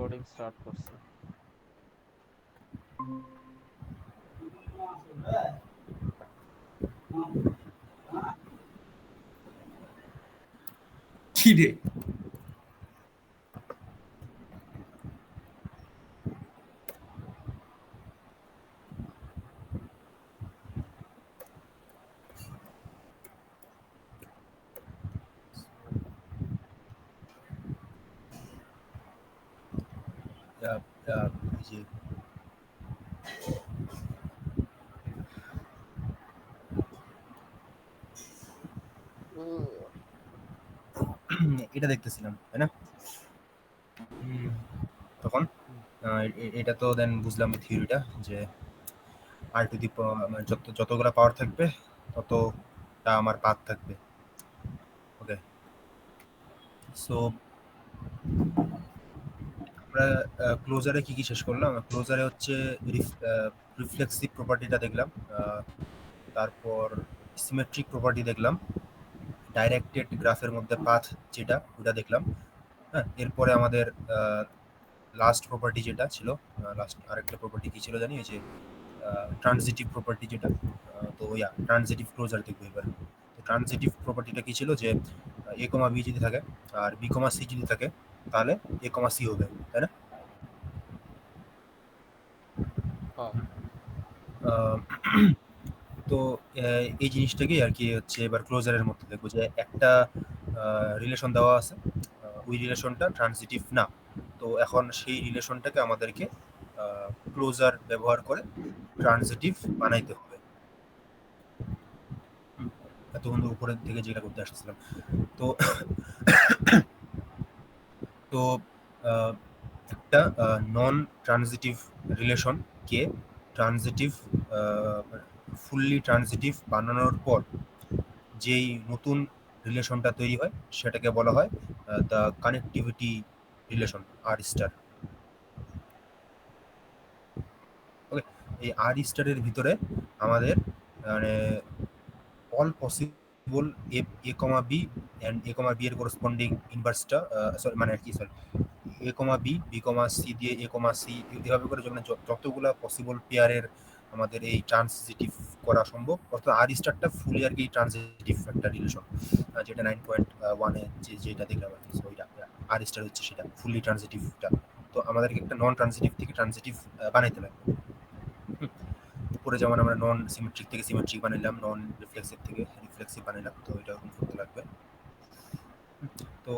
Loading start করছে। কি রে? যে এটা দেখতেছিলাম, তাই না? তখন এটা তো দেন বুঝলাম থিওরিটা, যে আর টু দি যতগুলা পাওয়ার থাকবে ততটা আমার পাথ থাকবে। ওকে, সো আমরা ক্লোজারে কি কি শেষ করলাম? ক্লোজারে হচ্ছে রিফ্লেক্সিভ প্রপার্টিটা দেখলাম, তারপর সিমেট্রিক প্রপার্টি দেখলাম, ডাইরেক্টেড গ্রাফের মধ্যে পাথ যেটা ওটা দেখলাম। হ্যাঁ, এরপরে আমাদের লাস্ট প্রপার্টি যেটা ছিল, লাস্ট আরেকটা প্রপার্টি কি ছিল জানি, ওই যে ট্রানজিটিভ প্রপার্টি যেটা, তো ইয়া ট্রানজিটিভ ক্লোজার দেখবো এবার। তো ট্রানজিটিভ প্রপার্টিটা কি ছিল, যে এ কমা বি যদি থাকে আর বি কমা সি যদি থাকে তাহলে এ কমা সি হবে, তাই না? হ্যাঁ, আহ, তো এই জিনিসটাকে আর কি হচ্ছে এবার ক্লোজারের মধ্যে দেখবো, যে একটা রিলেশন দেওয়া আছে, ওই রিলেশনটা ট্রানজিটিভ না, তো এখন সেই রিলেশনটাকে আমাদেরকে ক্লোজার ব্যবহার করে ট্রানজিটিভ বানাইতে হবে। এতক্ষণ তো উপরের থেকে যেটা করতে আসছিলাম, তো তো আহ, একটা নন ট্রানজিটিভ রিলেশন কে ট্রানজিটিভ, ফুললি ট্রানজিটিভ বানানোর পর যেই নতুন রিলেশনটা তৈরি হয় সেটাকে বলা হয় the connectivity relation, R star. Okay, এই আর স্টারের ভিতরে আমাদের মানে all possible a comma b and a comma b এর করসপন্ডিং ইনভার্সটা, সরি মানে আর কি, sorry, a comma b, b comma c দিয়ে এ কমা সি, এভাবে করে যখন যতগুলা পসিবল পেয়ারের আমাদের এই ট্রানজিটিভ করা সম্ভব, অর্থাৎ আর স্টারটা ফুলি আর কি ট্রানজিটিভ একটা রিলেশন, যেটা 9.1 যেটা দেখলাম আর কি, so ওইটা আর স্টার হচ্ছে সেটা ফুলি ট্রানজিটিভটা। তো আমাদেরকে একটা নন ট্রানজিটিভ থেকে ট্রানজিটিভ বানাইতে লাগবে। উপরে যেমন আমরা নন সিমেট্রিক থেকে সিমেট্রিক বানাইলাম, নন রিফ্লেক্সিভ থেকে রিফ্লেক্সিভ বানাইলাম, তো এটা এরকম করতে লাগবে। তো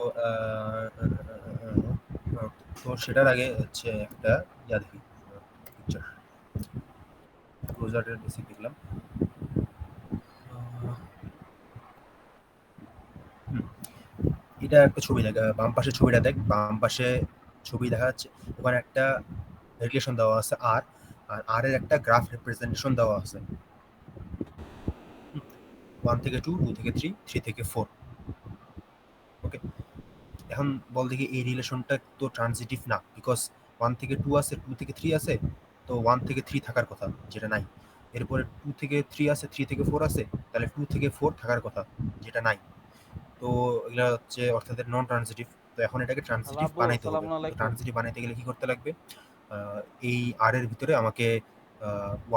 তো সেটার আগে হচ্ছে একটা ইয়া দেখি, পিকচার ক্লোজারের বেসিক দেখলাম। এটা একটা ছবি দেখ, বাম পাশে ছবিটা দেখ, বাম পাশে ছবি দেখা যাচ্ছে, ওখানে একটা রিলেশন দেওয়া আছে আর, আর আর এর একটা গ্রাফ রিপ্রেজেন্টেশন দেওয়া আছে, 1 থেকে 2, 2 থেকে 3, 3 থেকে 4। ওকে, এখন বল দেখি এই রিলেশনটা তো ট্রানজিটিভ না, বিকজ 1 থেকে 2 আছে, 2 থেকে 3 আছে, তো 1 থেকে 3 থাকার কথা, যেটা নাই। এরপরে 2 থেকে 3 আছে, 3 থেকে 4 আছে, তাহলে 2 থেকে 4 থাকার কথা, যেটা নাই। তো এগুলা হচ্ছে অর্থাৎ নন ট্রানজিটিভ। তো এখন এটাকে হ্যালো ট্রানজিটিভ আব্বু, বানাইতে হবে। আসসালামু তো আলাইকুম। ট্রানজিটিভ বানাইতে গেলে কি করতে লাগবে? এই আর এর ভিতরে আমাকে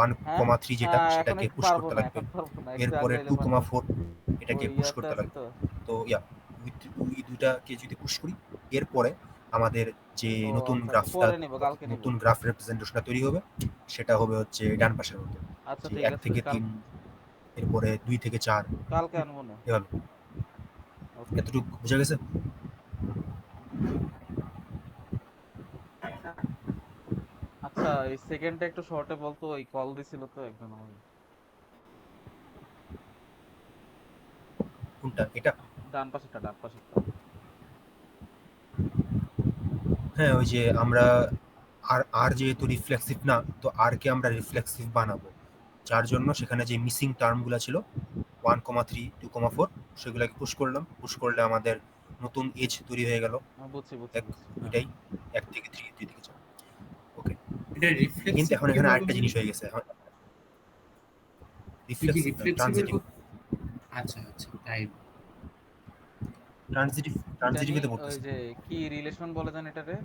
1,3 যেটা হ্যাঁ, এখন সেটাকে একটু পুশ পারবো করতে না, লাগবে, এখন পারবো না, একটু এরপরে আগাইলে পারবো। 2,4 এটাকে ওই পুশ ইয়াতে করতে আছি লাগবে। তো। তো ইয়া ওই দুটাকে যদি পুশ করি, এরপরে আমাদের যে ও নতুন আচ্ছা আচ্ছা, গ্রাফটা, পরে নিব, কালকে নিব। নতুন গ্রাফ রিপ্রেজেন্টেশনটা তৈরি হবে, সেটা হবে হচ্ছে ডান পাশের মতো, আচ্ছা যে ঠিক এক আছে, থেকে তিন এরপরে 2 থেকে 4, কালকে আনবো না। এভাবে। ওকে। এতটুকু বুঝা গেছে? আচ্ছা, এই সেকেন্ডটা একটু শর্টে বলতো, ওই কল দিছিল তো একজন আমাকে। কোনটা এটা? ডান পাশেরটা, ডান পাশেরটা। হ্যাঁ, ওই যে আমরা আর আর যেহেতু রিফ্লেক্সিভ না, তো আর কে আমরা রিফ্লেক্সিভ বানাবো, যার জন্য সেখানে যে মিসিং টার্মগুলো ছিল 1,3, 2,4, সেগুলোকে পুশ করলাম, পুশ করলে আমাদের নতুন এজ তৈরি হয়ে গেল। বুঝছি বুঝছি এক, বুঝছি, হ্যাঁ। ওইটাই 1 থেকে 3, 2 থেকে 4। ওকে, এটা কিন্তু রিফ্লেক্সিভ এখন থেকে এখানে বলুন আরেকটা দেখি। জিনিস হয়ে গেছে, এখন তুই কি রিফ্লেক্সিভ রিফ্লেক্সিভের ট্রানজিটিভ, আচ্ছা আচ্ছা, তাই। ট্রানজিটিভ কি জানি, ট্রানজিটিভে তো ওই পড়তেছি। যে কি রিলেশন বলে জান এটারে?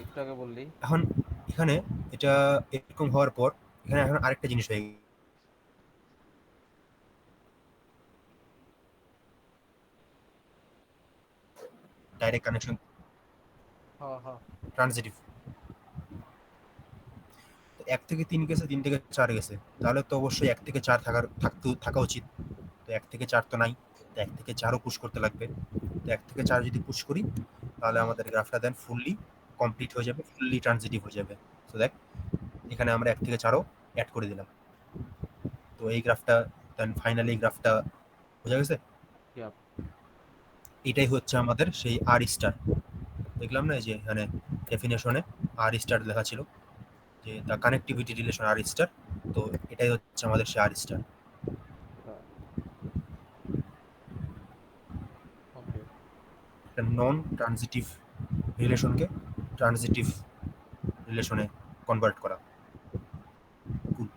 একটু আগে বললি। এখন এখানে এটা এরকম হওয়ার পর এখানে এখন আরেকটা জিনিস হয়ে গেছে, ডাইরেক্ট কানেকশন হ্যাঁ হ্যাঁ ট্রানজিটিভ। 1 থেকে 3 গেছে, 3 থেকে 4 গেছে, তাহলে তো অবশ্যই 1 থেকে 4 থাকা উচিত। তো 1 থেকে 4 তো নাই, তো 1 থেকে 4ও পুশ করতে লাগবে। তো 1 থেকে 4 যদি পুশ করি তাহলে আমাদের গ্রাফটা দেন ফুললি কমপ্লিট হয়ে যাবে, ফুললি ট্রানজিটিভ হয়ে যাবে। তো দেখ এখানে আমরা 1 থেকে 4ও অ্যাড করে দিলাম। তো এই গ্রাফটা দেন ফাইনালি এই গ্রাফটা বোঝা গেছে। ইয়াপ এটাই হচ্ছে আমাদের সেই আর স্টার। দেখলাম না এই যে এখানে ডেফিনেশনে আর স্টার লেখা ছিল যে the connectivity relation R star. তো এটাই হচ্ছে আমাদের সেই আর স্টার। ওকে একটা নন ট্রানজিটিভ রিলেশনকে ট্রানজিটিভ রিলেশনে কনভার্ট করা। Cool.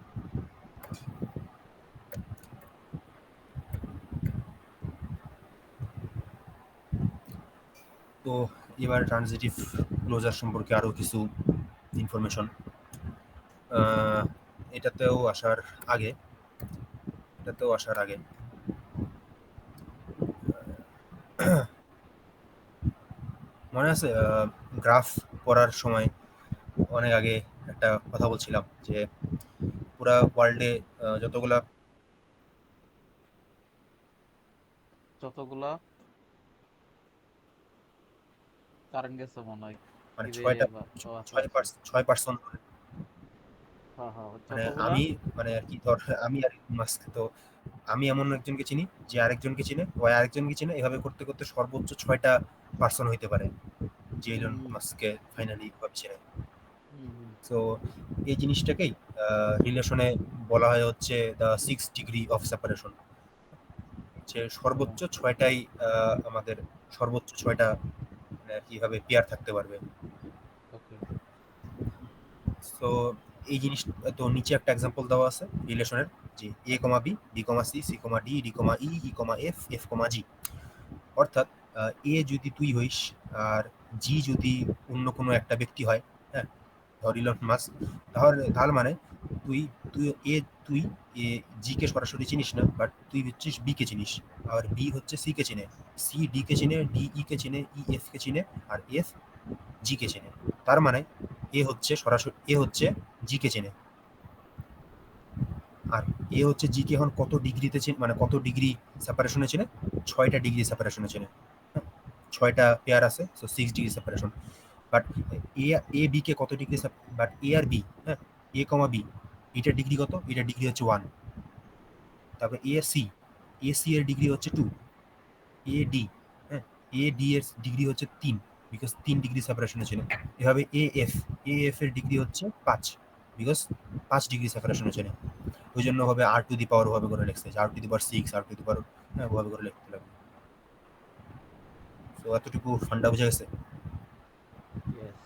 তো এবার ট্রানজিটিভ ক্লোজার সম্পর্কে আরও কিছু ইনফরমেশন। এটাতেও আসার আগে মনে আছে গ্রাফ পড়ার সময় অনেক আগে একটা কথা বলছিলাম যে পুরা ওয়ার্ল্ডে যতগুলা যতগুলা কারেন্ট গেছে মনে হয়। মানে কি রে ছয়টা ও আচ্ছা ছয় আচ্ছা। পার্সেন্ট 6%। হ্যাঁ হ্যাঁ মানে যতগুলা। আমি মানে আর কি ধর আমি আর ইলন মাস্ক, তো আমি এমন একজনকে চিনি যে আরেকজনকে চিনে, ওই আরেকজনকে চিনে, এভাবে করতে করতে সর্বোচ্চ 6টা পার্সন হইতে পারে যে ইলন হুম মাস্ককে ফাইনালি চিনে। হুম হুম সো এই জিনিসটাকেই রিলেশনে বলা হয় হচ্ছে দ্য 6 ডিগ্রি অফ সেপারেশন। যে সর্বোচ্চ 6টাই আমাদের সর্বোচ্চ 6টা মানে আর কিভাবে পেয়ার থাকতে পারবে। ওকে সো এই জিনিস, তো নিচে একটা এক্সাম্পল দেওয়া আছে রিলেশনের যে এ comma b, b comma C, c comma D, D কমা ই, ই কমা এফ, এফ কমা জি। অর্থাৎ এ যদি তুই হইস আর জি যদি অন্য কোনো একটা ব্যক্তি হয়, হ্যাঁ, ধর ইলন মাস্ক, তাহলে তাহলে মানে তুই তুই এ তুই এ জি কে সরাসরি চিনিস না, বাট তুই হচ্ছিস বি কে চিনিস, আর বি হচ্ছে সি কে চিনে, সি ডি কে চিনে, ডি ই কে চিনে, ই এফ কে চিনে, আর এফ জি কে চেনে। তার মানে এ হচ্ছে জি কে চেনে, আর এ হচ্ছে জি কে এখন কত ডিগ্রিতে চেনে, মানে কত ডিগ্রি সেপারেশনে চেনে, 6টা ডিগ্রি সেপারেশনে চেনে। হ্যাঁ, 6টা পেয়ার আছে, so 6 degree separation. But a a b কে কত degree, but a R b, হ্যাঁ, এ কমা বি, এটা ডিগ্রি কত, এটা ডিগ্রি হচ্ছে 1। তারপর এ সি এর ডিগ্রি হচ্ছে 2। এ ডি, হ্যাঁ, এ ডি এর ডিগ্রি হচ্ছে 3, বিকজ 3 ডিগ্রি সেপারেশনে ছিল। এভাবে এ এফ এর ডিগ্রি হচ্ছে 5, বিকজ 5 ডিগ্রি সেপারেশনে ছিল। ওই জন্য হবে R⁻, ওভাবে করে লিখছে R⁻6, R⁻, হ্যাঁ, ওভাবে করে লিখতে লাগবে। তো এতটুকু ফান্ডা বোঝা গেছে। ইয়েস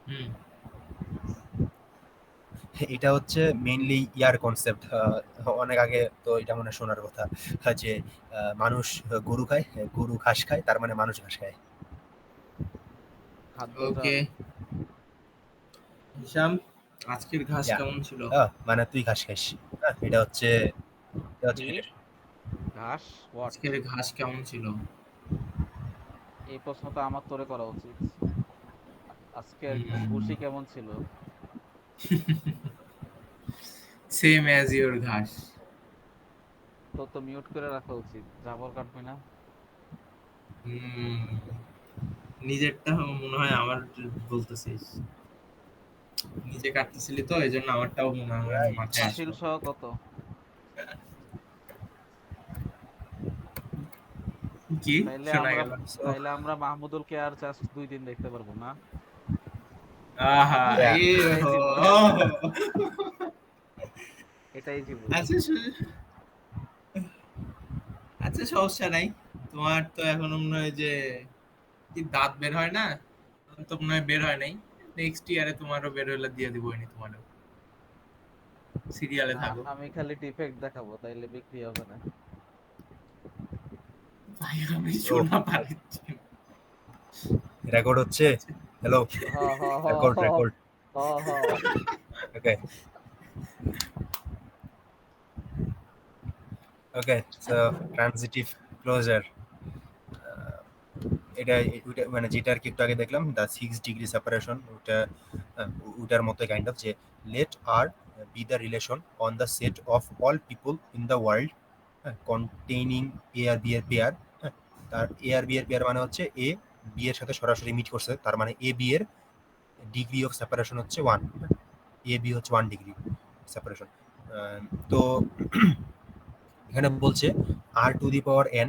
হুম এটা হচ্ছে মেইনলি ইয়ার কনসেপ্ট। অনেক আগে তো এটা মনে হয় শোনার কথা, যে মানুষ গরু খায়, গরু ঘাস খায়, তার মানে মানুষ ঘাস খায়। খাদ্য ওকে জাল। হিসাম, আজকের ঘাস ইয়া, কেমন ছিল? মানে তুই ঘাস খাইস। এটা হচ্ছে কি relation। ঘাস হোয়াট? আজকের ঘাস কেমন ছিল? এই প্রশ্নটা আমার তোরে করা উচিত। আজকের হুম ভুসি কেমন ছিল? সেম অ্যাজ ইওর ঘাস। তো তো মিউট করে রাখা উচিত, জাবর কাটবি না। হুম নিজেরটা মনে হয় আমার বলতেছিস, নিজে কাটতেছিলি তো এই জন্য আমারটাও মনে হয় আমার মাথায় ফাসিল আসলো। সহ কত? কি তাইলে শোনা আমরা গেল? So, তাইলে আমরা মাহমুদুলকে আর জাস্ট 2 দিন দেখতে পারবো না। আহা yeah, এ এটাই হো জীবন, ও। এটাই জীবন। আচ্ছা আচ্ছা সমস্যা নাই। তোমার তো এখনো মনে হয় যে কি দাঁত বের হয় না, তখন তো মনে হয় বের হয় নাই। নেক্সট ইয়ারে তোমারও বের হইলে দিয়ে দিব নি, তোমারও সিরিয়ালে না, থাকো। আমি খালি ডিফেক্ট দেখাবো, তাইলে বিক্রি হবে না। ভাই আমি ও শোনা পাচ্ছি। রেকর্ড হচ্ছে। হ্যালো, হা হা হা রেকর্ড হা রেকর্ড হা হা ওকে ওকে সো ট্রানজিটিভ ক্লোজার, এটা ওইটা মানে যেটা আর কি একটু আগে দেখলাম দ্য 6 ডিগ্রি সেপারেশন, ওটা ওটার মতো কাইন্ড অফ যে let R be the relation on the set of all people in the world containing a R b এর পেয়ার। তার এ আর বি এর পেয়ার মানে হচ্ছে এ বি এর সাথে সরাসরি মিট করছে, তার মানে এ বি এর ডিগ্রি অফ সেপারেশন হচ্ছে 1, এ বি হচ্ছে 1 ডিগ্রি সেপারেশন। তো এখানে বলছে আর টু দি পাওয়ার এন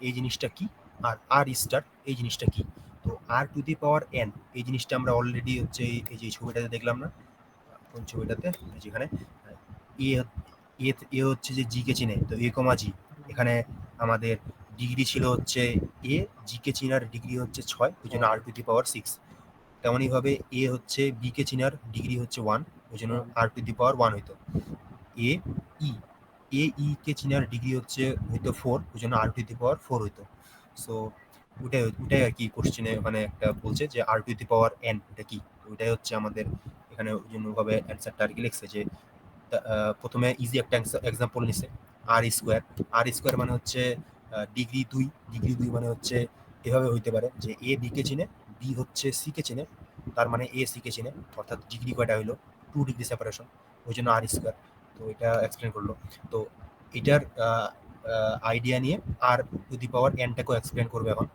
এই জিনিসটা কি, আর আর স্টার এই জিনিসটা কি। তো R to the power N এই জিনিসটা আমরা অলরেডি হচ্ছে এই যে ছবিটাতে দেখলাম না, কোন ছবিটাতে, যেখানে এ এ এ হচ্ছে যে জি কে চিনে, তো এ কমা জি, এখানে আমাদের ডিগ্রি ছিল হচ্ছে এ, জি কে চিনার ডিগ্রি হচ্ছে 6, ওই জন্য আর টু দি পাওয়ার 6। তেমনই ভাবে এ হচ্ছে বি কে চিনার ডিগ্রি হচ্ছে 1, ওই জন্য আর টু দি পাওয়ার 1 হইতো। এ ই এ ই কে চিনার ডিগ্রি হচ্ছে হইতো 4, ওই জন্য আর টু দি পাওয়ার 4 হইতো। সো ওটাই আর কি কোশ্চেনে ওখানে একটা বলছে যে আর টু দি পাওয়ার এন এটা কি, তো ওটাই হচ্ছে আমাদের এখানে ওই জন্য ভাবে অ্যান্সারটা আর কি লিখছে যে প্রথমে ইজি একটা এক্সাম্পল নিছে, আর স্কোয়ার। আর স্কোয়ার মানে হচ্ছে ডিগ্রি 2, ডিগ্রি 2 মানে হচ্ছে এভাবে হইতে পারে যে এ বি কে চিনে, বি হচ্ছে সি কে চিনে, তার মানে এ সি কে চিনে, অর্থাৎ ডিগ্রি কয়টা হইলো 2 ডিগ্রি সেপারেশন, ওই জন্য আর স্কোয়ার। তো এটা এক্সপ্লেন করলো। তো এটার আইডিয়া নিয়ে আর টু দি পাওয়ার এনটাকেও এক্সপ্লেন করবে এখন।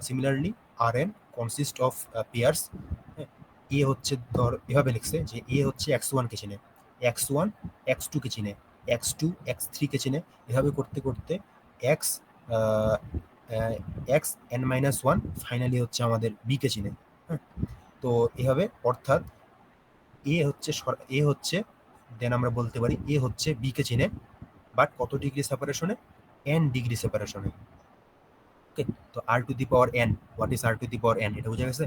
Similarly R n consist of pairs. এ হচ্ছে ধর এভাবে লিখছে যে এ হচ্ছে x1 কে চিনে, x1 x2 কে চিনে, x2 x3 কে চিনে, এভাবে করতে করতে x x n minus one finally হচ্ছে আমাদের বি কে চিনে। হ্যাঁ, তো এভাবে অর্থাৎ এ হচ্ছে দেন আমরা বলতে পারি এ হচ্ছে বি কে চিনে, বাট কত ডিগ্রি সেপারেশনে, এন ডিগ্রি সেপারেশনে। ওকে, তো R to the power n, what is R to the power n, এটা বোঝা গেছে?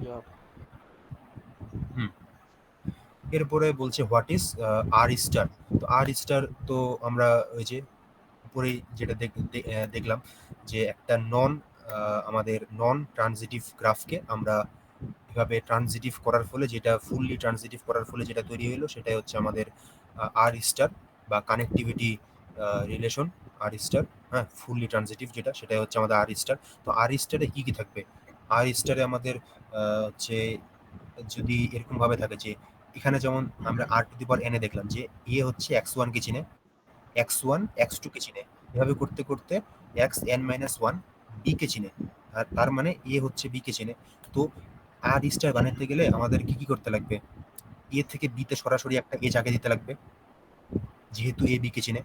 Yup. হুম, এরপরে বলছে হোয়াট ইজ আর স্টার। তো আর স্টার তো আমরা ওই যে উপরে যেটা দেখলাম যে একটা আমাদের নন ট্রানজিটিভ গ্রাফকে আমরা এভাবে ট্রানজিটিভ করার ফলে, যেটা ফুললি ট্রানজিটিভ করার ফলে যেটা তৈরি হলো সেটাই হচ্ছে আমাদের আর স্টার বা কানেক্টিভিটি রিলেশন আর স্টার। হ্যাঁ, ফুললি ট্রানজিটিভ যেটা, সেটাই হচ্ছে আমাদের আর স্টার। তো আর স্টারে কি কি থাকবে? আর স্টারে আমাদের হচ্ছে যদি এরকম ভাবে থাকে যে এখানে যেমন আমরা আর টু দি পাওয়ার এনে দেখলাম যে এ হচ্ছে x1 কে চিনে, x1 x2 কে চিনে, এভাবে করতে করতে x n minus one b কে চিনে, আর তার মানে এ হচ্ছে বি কে চিনে। তো আর স্টার বানাতে গেলে আমাদের কি কি করতে লাগবে? এ থেকে বি তে সরাসরি একটা এজ আগে দিতে লাগবে, যেহেতু এ বি কে চিনে,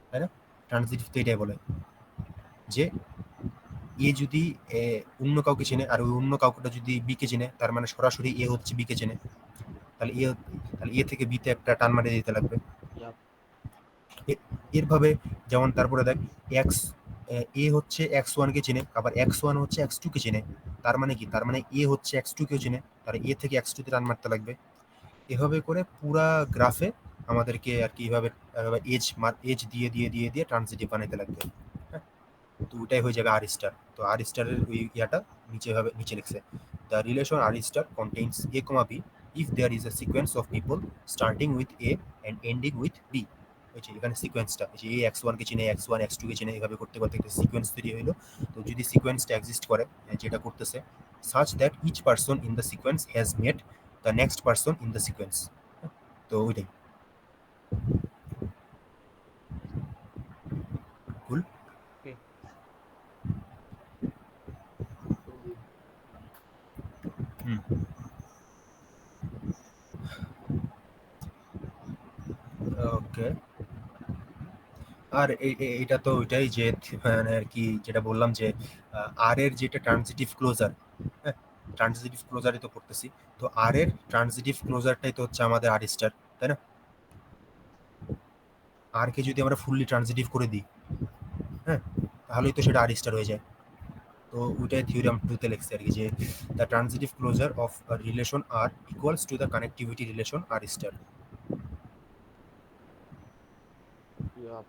তাই না? ট্রানজিটিভ তো এটাই বলে যে এ যদি অন্য কাউকে চেনে আর ওই অন্য কাউকে যদি বি কে চেনে, তার মানে সরাসরি এ হচ্ছে বি কে চেনে, তাহলে এ থেকে বি তে একটা টান মারিয়ে দিতে লাগবে। Yup. এরভাবে যেমন তারপরে দেখ এক্স এ হচ্ছে x1 কে চেনে, আবার x1 হচ্ছে x2 কে চেনে, তার মানে কি, তার মানে এ হচ্ছে x2 কেও চেনে, তাহলে এ থেকে x2 তে টান মারতে লাগবে। এভাবে করে পুরা গ্রাফে আমাদেরকে আর কি এভাবে এজ দিয়ে দিয়ে দিয়ে দিয়ে ট্রানজিটিভ বানাইতে লাগবে। হ্যাঁ, তো ওটাই হয়ে যাবে আর স্টার। তো আর স্টারের ওই ইয়াটা নিচে লিখছে the relation R star contains a comma b if there is a sequence of people starting with a and ending with b. ওই যে এখানে সিকোয়েন্সটা, যে এ x1 কে চিনে, x1 x2 কে চিনে, এভাবে করতে করতে একটা সিকোয়েন্স তৈরি হইলো। তো যদি সিকোয়েন্সটা এক্সিস্ট করে, যেটা করতেছে such that each person in the sequence has met the next person in the sequence। তো ওইটাই কুল। Okay. হুম, ওকে। আর এটা তো ওইটাই যে মানে আর কি যেটা বললাম যে আর এর যেটা ট্রানজিটিভ ক্লোজার, হ্যাঁ, ট্রানজিটিভ ক্লোজারই তো করতেছি। তো আর এর ট্রানজিটিভ ক্লোজারটাই তো হচ্ছে আমাদের আর স্টার, তাই না? আর কে যদি আমরা ফুললি ট্রানজিটিভ করে দিই, হ্যাঁ, তাহলেই তো সেটা আর স্টার হয়ে যায়। তো ওইটাই থিওরাম 2 তে লিখছে আর কি যে the transitive closure of relation R equals to the connectivity relation R star. Yup.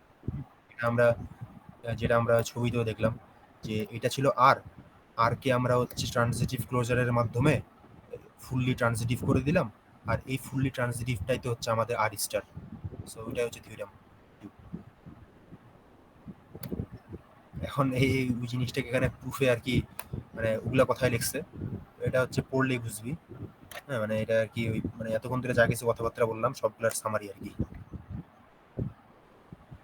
আমরা যেটা আমরা ছবিতেও দেখলাম যে এটা ছিল আর, আর কে আমরা হচ্ছে ট্রানজিটিভ ক্লোজারের মাধ্যমে ফুললি ট্রানজিটিভ করে দিলাম, আর এই ফুললি ট্রানজিটিভটাই তো হচ্ছে আমাদের আর স্টার। সো ওইটাই হচ্ছে থিওরেম। এখন এই ওই জিনিসটাকে এখানে প্রুফে আর কি মানে ওগুলা কথাই লিখছে, এটা হচ্ছে পড়লেই বুঝবি। হ্যাঁ মানে এটা আর কি ওই মানে এতক্ষণ ধরে যা কিছু কথাবার্তা বললাম সবগুলার সামারি আর কি।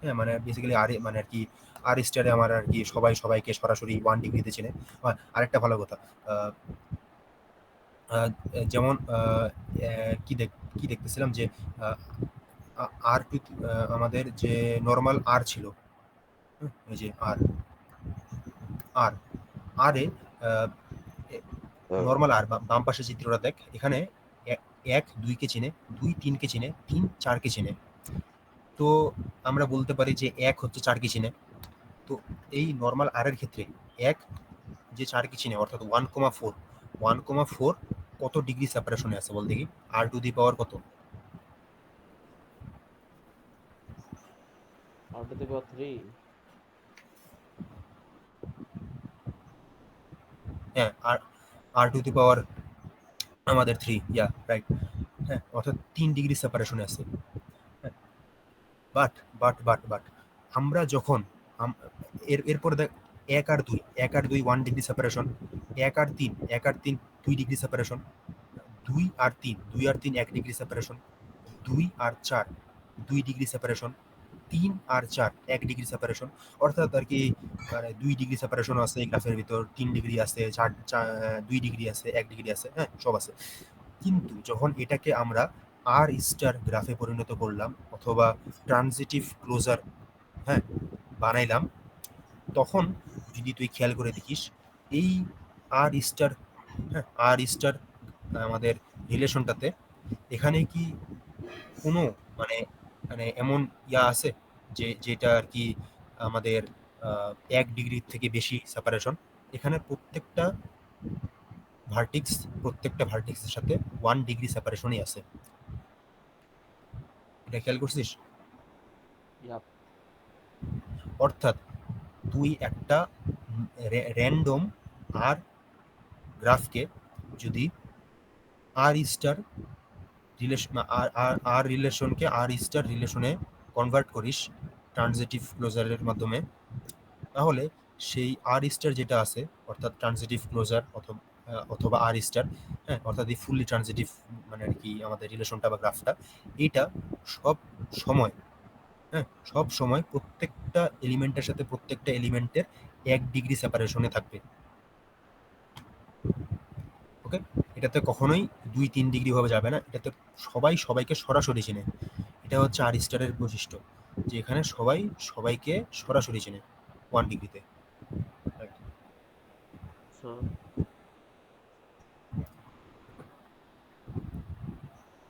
হ্যাঁ মানে বেসিক্যালি আর মানে আর কি আর স্টারে আমার আর কি সবাই সবাইকে সরাসরি 1 ডিগ্রিতে চেনে। আরেকটা ভালো কথা, আহ, আহ, যেমন কি দেখতেছিলাম যে আর টু আমাদের যে নর্মাল আর ছিল, এই যে আর আর আর এ নর্মাল আর বাম পাশে চিত্রটা দেখ, এখানে 1 2 কে চিনে, 2 3 কে চিনে, 3 4 কে চিনে। তো আমরা বলতে পারি যে 1 হচ্ছে 4 কে চিনে। তো এই নর্মাল আর এর ক্ষেত্রে 1 যে 4 কে চিনে অর্থাৎ 1,4 1,4 কত ডিগ্রি সেপারেশনে আছে বল দেখি, আর টু দি পাওয়ার কত? R⁻3 হ্যাঁ আর আর টু দি পাওয়ার আমাদের 3, ইয়া রাইট। হ্যাঁ অর্থাৎ 3 ডিগ্রি সেপারেশনে আছে। বাট বাট আমরা যখন এরপরে দেখ 1 আর 2 1 আর 2 1 ডিগ্রি সেপারেশন, 1 আর 3 1 আর 3 2 ডিগ্রি সেপারেশন, 2 আর 3 2 আর 3 1 ডিগ্রি সেপারেশন, 2 আর 4 2 ডিগ্রি সেপারেশন, 3 আর 4 1 ডিগ্রি সেপারেশন। অর্থাৎ আর কি মানে 2 ডিগ্রি সেপারেশন আছে এই গ্রাফের ভিতর, 3 ডিগ্রি আছে, 2 ডিগ্রি আছে, 1 ডিগ্রি আছে, হ্যাঁ সব আছে। কিন্তু যখন এটাকে আমরা আর স্টার গ্রাফে পরিণত করলাম অথবা ট্রানজিটিভ ক্লোজার হ্যাঁ বানাইলাম, তখন যদি তুই খেয়াল করে দেখিস এই আর স্টার, হ্যাঁ আর স্টার আমাদের রিলেশনটাতে এখানে কি কোনো মানে মানে এমন ইয়া আছে যে যেটা আর কি আমাদের 1 ডিগ্রি থেকে বেশি সেপারেশন? এখানে প্রত্যেকটা ভার্টিক্সের সাথে 1 ডিগ্রি সেপারেশনই আছে। এটা খেয়াল করছিস? ইয়াপ অর্থাৎ তুই একটা র্যান্ডম আর গ্রাফকে যদি আর স্টার রিলেশন আর রিলেশনকে আর স্টার রিলেশনে কনভার্ট করিস ট্রানজিটিভ ক্লোজারের মাধ্যমে, তাহলে সেই আর স্টার যেটা আছে অর্থাৎ ট্রানজিটিভ ক্লোজার অথবা আর স্টার, হ্যাঁ অর্থাৎ এই ফুললি ট্রানজিটিভ মানে আর কি আমাদের রিলেশনটা বা গ্রাফটা, এটা সব সময় হ্যাঁ সব সময় প্রত্যেকটা এলিমেন্টের সাথে প্রত্যেকটা এলিমেন্টের 1 ডিগ্রি সেপারেশনে থাকবে। ওকে, এটাতে কখনোই 2 3 ডিগ্রি ভাবে যাবে না, এটাতে সবাই সবাইকে সরাসরি চেনে। এটা হচ্ছে আর স্টারের বৈশিষ্ট্য যে এখানে সবাই সবাইকে সরাসরি চেনে 1 ডিগ্রিতে। সো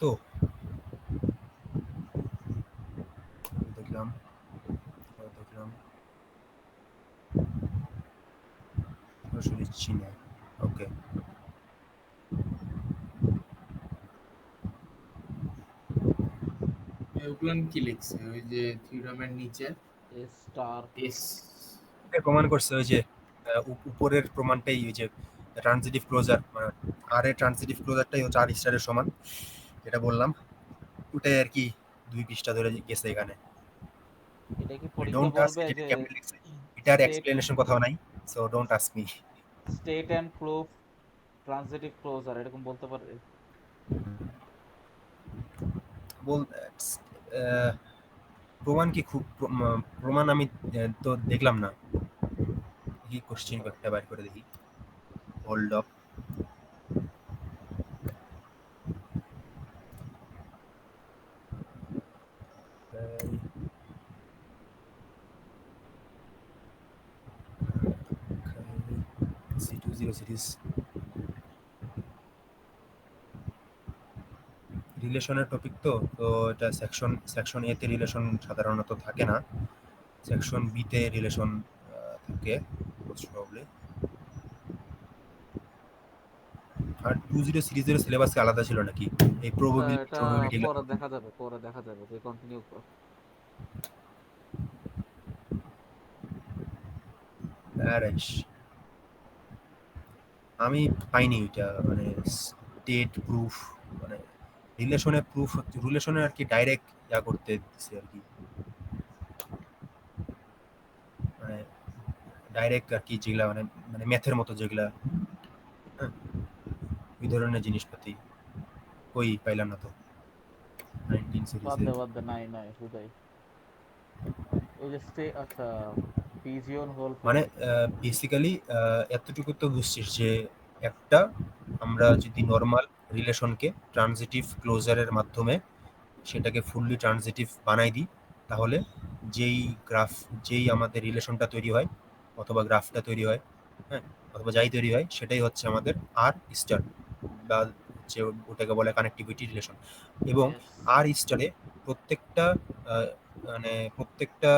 তো দেখলাম দেখলাম সরাসরি চিনে। ওকে ওগুলো কি লিখছে ওই যে থিওরামের নিচে স্টার এস? প্রমাণ করছে ওই যে উপরের প্রমাণটাই ওই যে ট্রানজিটিভ ক্লোজার মানে আর এর ট্রানজিটিভ ক্লোজারটাই হচ্ছে আর স্টারের সমান, যেটা বললাম ওটাই আর কি 2 পৃষ্ঠা ধরে গেছে এখানে। এটা কি পরীক্ষা ডোন্ট আস্ক বলবে যেটা যে কেমন লিখছে, এটার স্টেট এক্সপ্লেনেশন কোথাও নাই, so don't ask me. State and proof transitive closure এরকম বলতে পারে? বল প্রমাণ কি খুব প্রমাণ আমি তো দেখলাম না। কি কোশ্চেন একটা বার করে দেখি, হোল্ড আপ। C20 সিরিজ রিলেশনের টপিক তো তো এটা সেকশন এ তে রিলেশন সাধারণত থাকে না, সেকশন বি তে রিলেশন থাকে মোস্ট প্রবাবলি। আর 20 সিরিজের সিলেবাস আলাদা ছিল নাকি এই এটা প্রবাবিলিটি? পরে দেখা যাবে তুই কন্টিনিউ কর। আরে আমি পাইনি ওইটা, মানে স্টেট প্রুফ, মানে রিলেশনে আর কি ডাইরেক্ট করতে দিচ্ছে আর কি, মানে ডাইরেক্ট আর কি যেগুলা মানে মানে ম্যাথের মতো যেগুলা, হ্যাঁ, ওই ধরনের জিনিসপাতি কই পাইলাম না তো 19 সিরিজে। বাদ দে নাই নাই হুদাই ওই যে আচ্ছা পিজিয়ন হোল মানে প্রজেক্ট। বেসিক্যালি এতটুকু তো বুঝছিস যে একটা আমরা যদি নর্মাল রিলেশনকে ট্রানজিটিভ ক্লোজারের মাধ্যমে সেটাকে ফুললি ট্রানজিটিভ বানাই দিই, তাহলে যেই গ্রাফ, যেই আমাদের রিলেশনটা তৈরি হয় অথবা গ্রাফটা তৈরি হয়, হ্যাঁ, অথবা যাই তৈরি হয় সেটাই হচ্ছে আমাদের আর স্টার, বা হচ্ছে ওটাকে বলে কানেক্টিভিটি রিলেশন। এবং ইয়েস। আর স্টারে প্রত্যেকটা মানে প্রত্যেকটা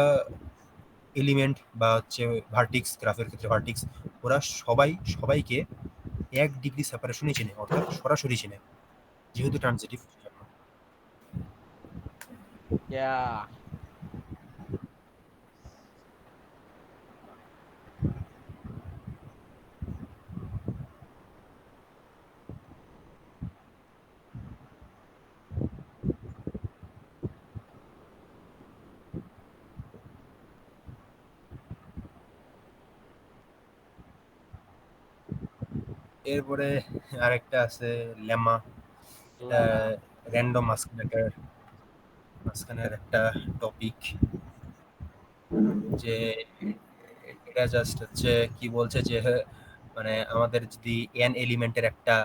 এলিমেন্ট বা হচ্ছে ভার্টিক্স, গ্রাফের ক্ষেত্রে ভার্টিক্স, ওরা সবাইকে 1 ডিগ্রি সেপারেশনই চেনে, অর্থাৎ সরাসরি চেনে, যেহেতু ট্রানজিটিভ। ইয়া এরপরে আরেকটা আছে লেমা, এটা লেমা। র্যান্ডম মাঝখানের একটা টপিক, যে এটা জাস্ট হচ্ছে কি বলছে যে মানে আমাদের যদি এন এলিমেন্টের একটা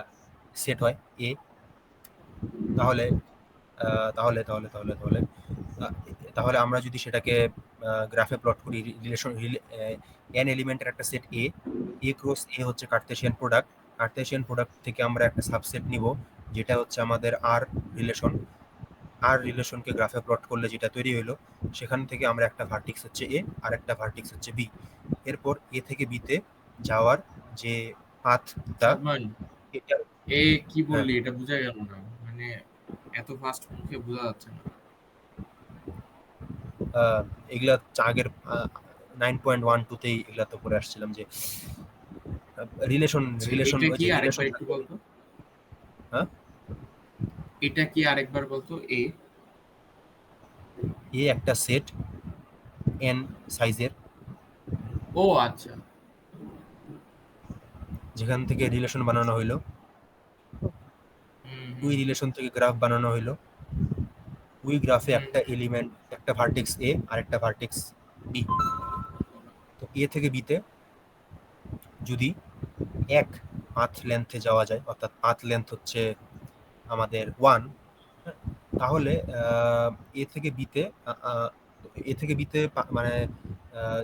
সেট হয় এ, তাহলে তাহলে তাহলে তাহলে তাহলে আহ, তাহলে আমরা যদি সেটাকে গ্রাফে প্লট করি, রিলেশন এন এলিমেন্টের একটা সেট এ ক্রস এ হচ্ছে কার্টেশিয়ান প্রোডাক্ট থেকে আমরা একটা সাবসেট নিব, যেটা হচ্ছে আমাদের আর রিলেশনকে গ্রাফে প্লট করলে যেটা তৈরি হলো, সেখান থেকে আমরা একটা ভার্টিক্স হচ্ছে এ আর একটা ভার্টিক্স হচ্ছে বি। এরপর এ থেকে বিতে যাওয়ার যে পাথটা, সালমান, এটা, এ কি হ্যাঁ, বললি এটা বোঝা গেল না, মানে এত ফাস্ট মুখে বোঝা যাচ্ছে না। আহ, এগুলা আগের 9.12-তেই এগুলা তো করে আসছিলাম যে রিলেশন আচ্ছা, রিলেশন এটা ওই কি যে রিলেশন আরেকবার একটু থাকে। বলতো, হ্যাঁ, এটা কি আরেকবার বলতো এ? এ একটা সেট এন সাইজের, ও আচ্ছা। যেখান থেকে রিলেশন বানানো হইলো, হুম ওই হুম রিলেশন থেকে গ্রাফ বানানো হইলো, ওই গ্রাফে হুম একটা এলিমেন্ট, একটা ভার্টেক্স এ আর একটা ভার্টেক্স বি। তো এ থেকে বিতে যদি এক পাথ লেন্থে যাওয়া যায়, অর্থাৎ পাথ লেন্থ হচ্ছে আমাদের 1, তাহলে এ থেকে বিতে এ থেকে বিতে মানে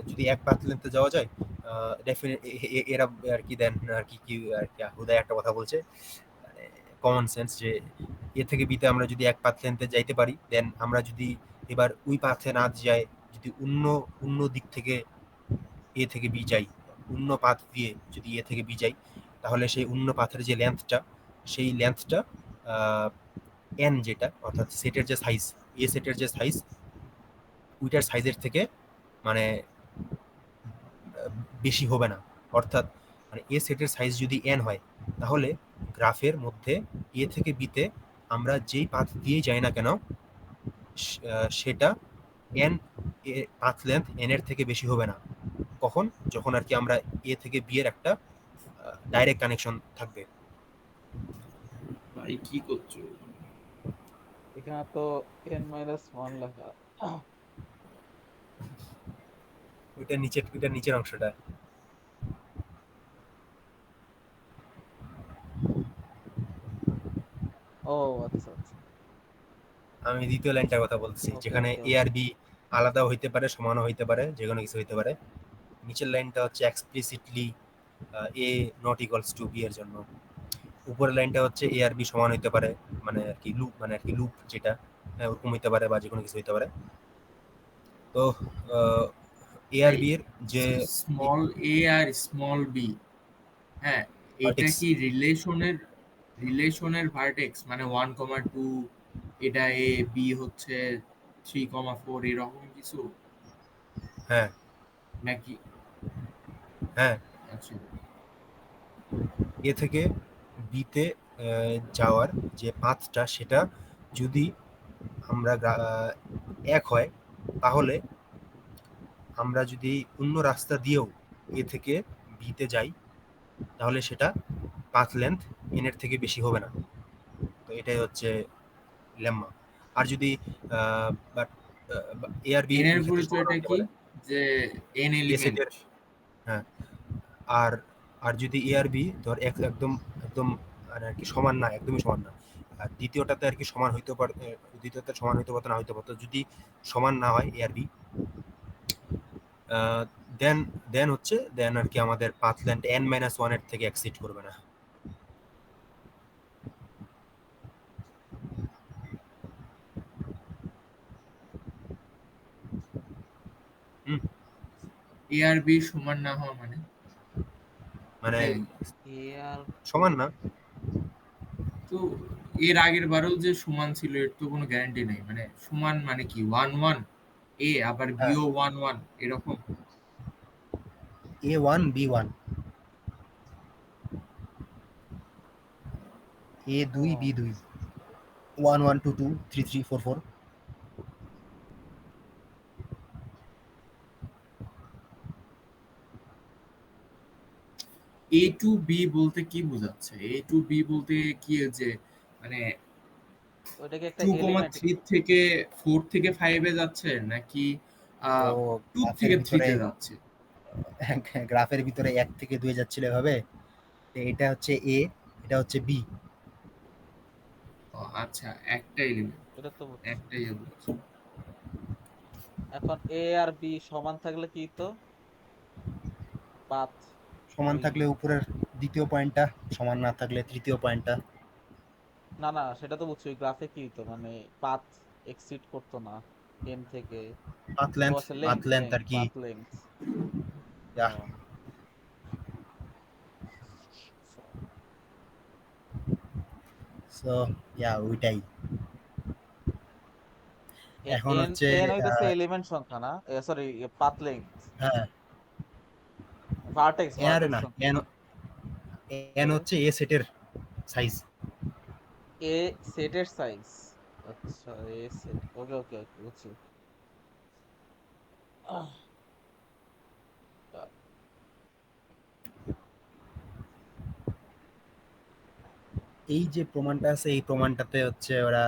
যদি এক পাথ লেন্থে যাওয়া যায়, ডেফিনেট এরা আর কি দেন আর কি কি আর কি হুদায় একটা কথা বলছে, কমন সেন্স, যে এ থেকে বিতে আমরা যদি এক পাথ লেন্থে যাইতে পারি, দেন আমরা যদি এবার ওই পাথে না যাই, যদি অন্য অন্য দিক থেকে এ থেকে বি যাই, অন্য পাথ দিয়ে যদি এ থেকে বি যাই, তাহলে সেই অন্য পাথের যে লেন্থটা, সেই লেন্থটা এন যেটা, অর্থাৎ সেটের যে সাইজ, এ সেটের যে সাইজ, ওইটার সাইজের থেকে মানে বেশি হবে না। অর্থাৎ মানে এ সেটের সাইজ যদি এন হয়, তাহলে গ্রাফের মধ্যে এ থেকে বিতে আমরা যেই পাথ দিয়ে যাই না কেন, সেটা এন, পাথ লেন্থ এন এর থেকে বেশি হবে না। কখন? যখন আর কি আমরা এ থেকে বি এর একটা ডাইরেক্ট কানেকশন থাকবে। ভাই কি করছো? এখানে তো n-1 লেখা। ওইটার নিচের অংশটা, ও আচ্ছা আচ্ছা। আমি দ্বিতীয় লাইনটার কথা বলছি, ওকে যেখানে ওকে এ ওকে। আর বি আলাদাও হইতে পারে, সমানও হইতে পারে, যে কোনো কিছু হইতে পারে। নিচের লাইনটা হচ্ছে explicitly a not equals to b এর জন্য। উপরের লাইনটা হচ্ছে এ আর বি সমান হইতে পারে, মানে আর কি লুপ যেটা, হ্যাঁ, ওরকম হইতে পারে বা যে কোনো কিছু হইতে পারে। তো এ আর ভাই বি এর যে স্মল এ আর স্মল বি, হ্যাঁ, এটা ভার্টেক্স, কি রিলেশনের ভার্টেক্স, মানে 1,2, এটা এ, বি হচ্ছে 3,4, এরকম কিছু হ্যাঁ নাকি? হ্যাঁ, আচ্ছা, এ থেকে বিতে যাওয়ার যে পাথটা সেটা যদি আমরা এক হয়, তাহলে আমরা যদি অন্য রাস্তা দিয়েও এ থেকে বিতে যাই, তাহলে সেটা পাথ লেন্থ এন এর থেকে বেশি হবে না। তো এটাই হচ্ছে লেম্মা। আর যদি but a R b n এর দুই ক্ষেত্রে সমান পরিচয়টা হতে কি? পারে, যে এন এ এলিমেন্ট। সেটের। হ্যাঁ, আর আর যদি এ আর বি ধর একদম একদম মানে আর কি সমান না, একদমই সমান না, আর দ্বিতীয়টাতে আর কি সমান হইতে পারে, দ্বিতীয়টা সমান হইতে পারতো না হইতে পারতো, যদি সমান না হয় এ আর বি, দেন দেন হচ্ছে দেন আর কি আমাদের পাথ লেন্থ n-1 এর থেকে এক্সিড করবে না। হুম, এ আর বি সমান না হওয়া মানে মানে যে এ আর সমান না। তো এর আগের বারেও যে সমান ছিল এর তো কোনো গ্যারান্টি নেই, মানে সমান মানে কি 1 1 এ আবার হ্যাঁ, বিও 1 1 এরকম। A1 B1, A2 ও B2, 1 1 2 2 3 3 4 4। এ টু বি বলতে কি বোঝাচ্ছে? এ টু বি বলতে কি যে মানে ওইটা কি একটা এলিমেন্ট? 2,3 থেকে 4 থেকে 5 এ যাচ্ছে নাকি ও 2 গ্রাফের থেকে 3 ভিতরে তে যাচ্ছে? গ্রাফের ভিতরে 1 থেকে 2 যাচ্ছিল এভাবে। তো এটা হচ্ছে এ, এটা হচ্ছে বি। ও আচ্ছা, একটা এলিমেন্ট, এটা তো বুঝছি। একটাই বুঝছি। এখন এ আর বি সমান থাকলে কি তো পাথ সমান ওই থাকলে উপরের দ্বিতীয় পয়েন্টটা, সমান না থাকলে তৃতীয় পয়েন্টটা। না না সেটা তো বুঝছি, ওই গ্রাফে কি তো মানে পাথ এক্সিড করতো না এন থেকে। পাথ ও লেন্থ, আচ্ছা, পাথ লেংথ লেন্থ লেংথ আর কি। Path length. ইয়াহ, ও সো ইয়া ওইটাই। এখন এন হচ্ছে এন হইতেছে এলিমেন্ট সংখ্যা না, সরি পাথ লেংথ, হ্যাঁ, ভার্টেক্স এন আর ভার্টেক্স না, সংখ্যা। এন, এন তাহলে হচ্ছে এ সেটের সাইজ। এ সেটের সাইজ। আচ্ছা এ সেট, ওকে ওকে ওকে বুঝছি। আহ, এই যে প্রমাণটা আছে, এই প্রমাণটাতে হচ্ছে ওরা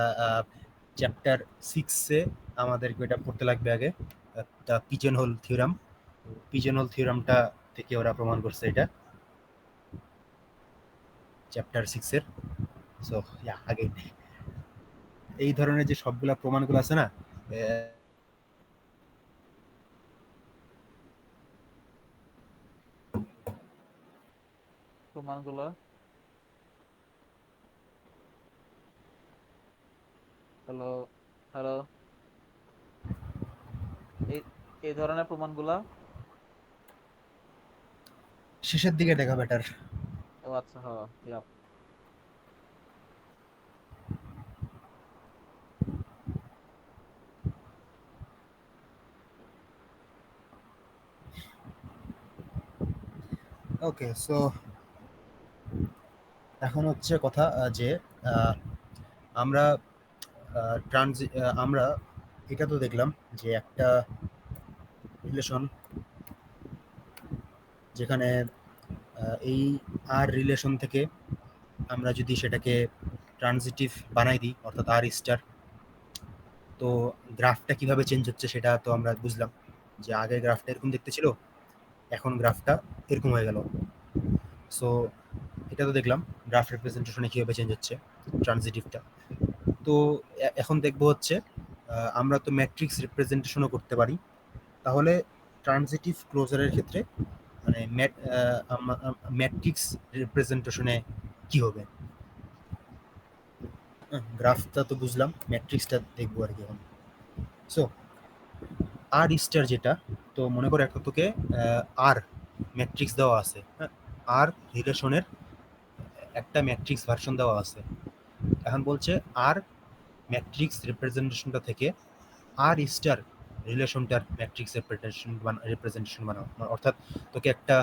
চ্যাপ্টার 6-এ আমাদেরকে এটা পড়তে লাগবে আগে, pigeon hole theorem. Pigeon hole থিওরামটা থেকে ওরা প্রমাণ করছে এটা, চ্যাপ্টার 6-এর। সো ইয়া আগে এই ধরনের যে সবগুলা প্রমাণগুলো আছে না, প্রমাণগুলো। হ্যালো, হ্যালো, এই এই ধরনের প্রমাণগুলা। শেষের দিকে দেখা বেটার। ও আচ্ছা, হ্যাঁ, ইয়াপ। ওকে, সো এখন হচ্ছে কথা যে আহ, আমরা আমরা এটা তো দেখলাম যে একটা রিলেশন যেখানে এই আর রিলেশন থেকে আমরা যদি সেটাকে ট্রানজিটিভ বানাই দিই, অর্থাৎ আর স্টার, তো গ্রাফটা কিভাবে চেঞ্জ হচ্ছে সেটা তো আমরা বুঝলাম। যে আগে গ্রাফটা এরকম দেখতে ছিল, এখন গ্রাফটা এরকম হয়ে গেল। সো এটা তো দেখলাম গ্রাফ রিপ্রেজেন্টেশনে কিভাবে চেঞ্জ হচ্ছে ট্রানজিটিভটা। তো এখন দেখবো হচ্ছে আমরা তো ম্যাট্রিক্স রিপ্রেজেন্টেশনও করতে পারি। তাহলে ট্রানজিটিভ ক্লোজারের ক্ষেত্রে মানে ম্যাট্রিক্স রিপ্রেজেন্টেশনে কি হবে। গ্রাফটা তো বুঝলাম, ম্যাট্রিক্সটা দেখবো আর কি এখন। সো আর স্টার যেটা, তো মনে করো একটা তোকে আর ম্যাট্রিক্স দেওয়া আছে, হ্যাঁ, আর রিলেশনের একটা ম্যাট্রিক্স ভার্সন দেওয়া আছে। এখন বলছে আর ম্যাট্রিক্স রিপ্রেজেন্টেশনটা থেকে আর স্টার রিলেশনটার ম্যাট্রিক্স রিপ্রেজেন্টেশন বানাও। অর্থাৎ তোকে একটা